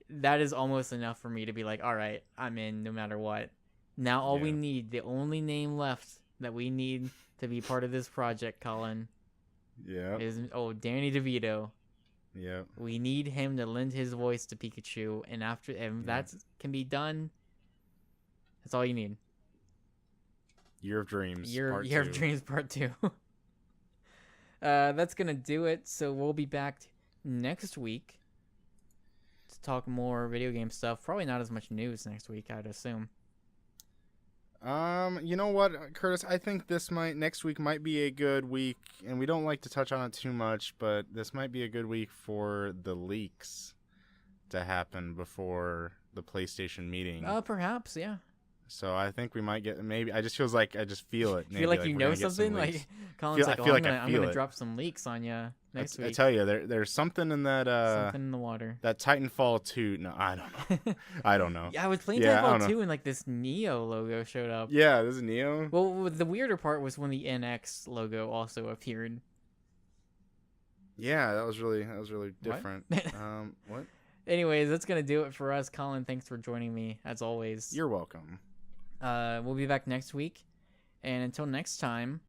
that is almost enough for me to be like, all right, I'm in no matter what. Now all we need, the only name left that we need to be part of this project, Collin, is Danny DeVito. Yeah. We need him to lend his voice to Pikachu, and that can be done, that's all you need. Year of Dreams. Year Part of Dreams Part 2. That's gonna do it. So we'll be back next week to talk more video game stuff. Probably not as much news next week, I'd assume. You know what, Curtis? I think next week might be a good week, and we don't like to touch on it too much, but this might be a good week for the leaks to happen before the PlayStation meeting. Perhaps, yeah. So I think we might get maybe. I just feel it. Feel like you know something? Like Colin's like, I'm gonna drop some leaks on you next week. I tell you, there's something in that something in the water. That Titanfall 2. No, I don't know. I don't know. Yeah, I was playing Titanfall 2 and like this Neo logo showed up. Yeah, this is Neo. Well, the weirder part was when the NX logo also appeared. Yeah, that was really different. What? Anyways, that's gonna do it for us. Collin, thanks for joining me as always. You're welcome. We'll be back next week, and until next time,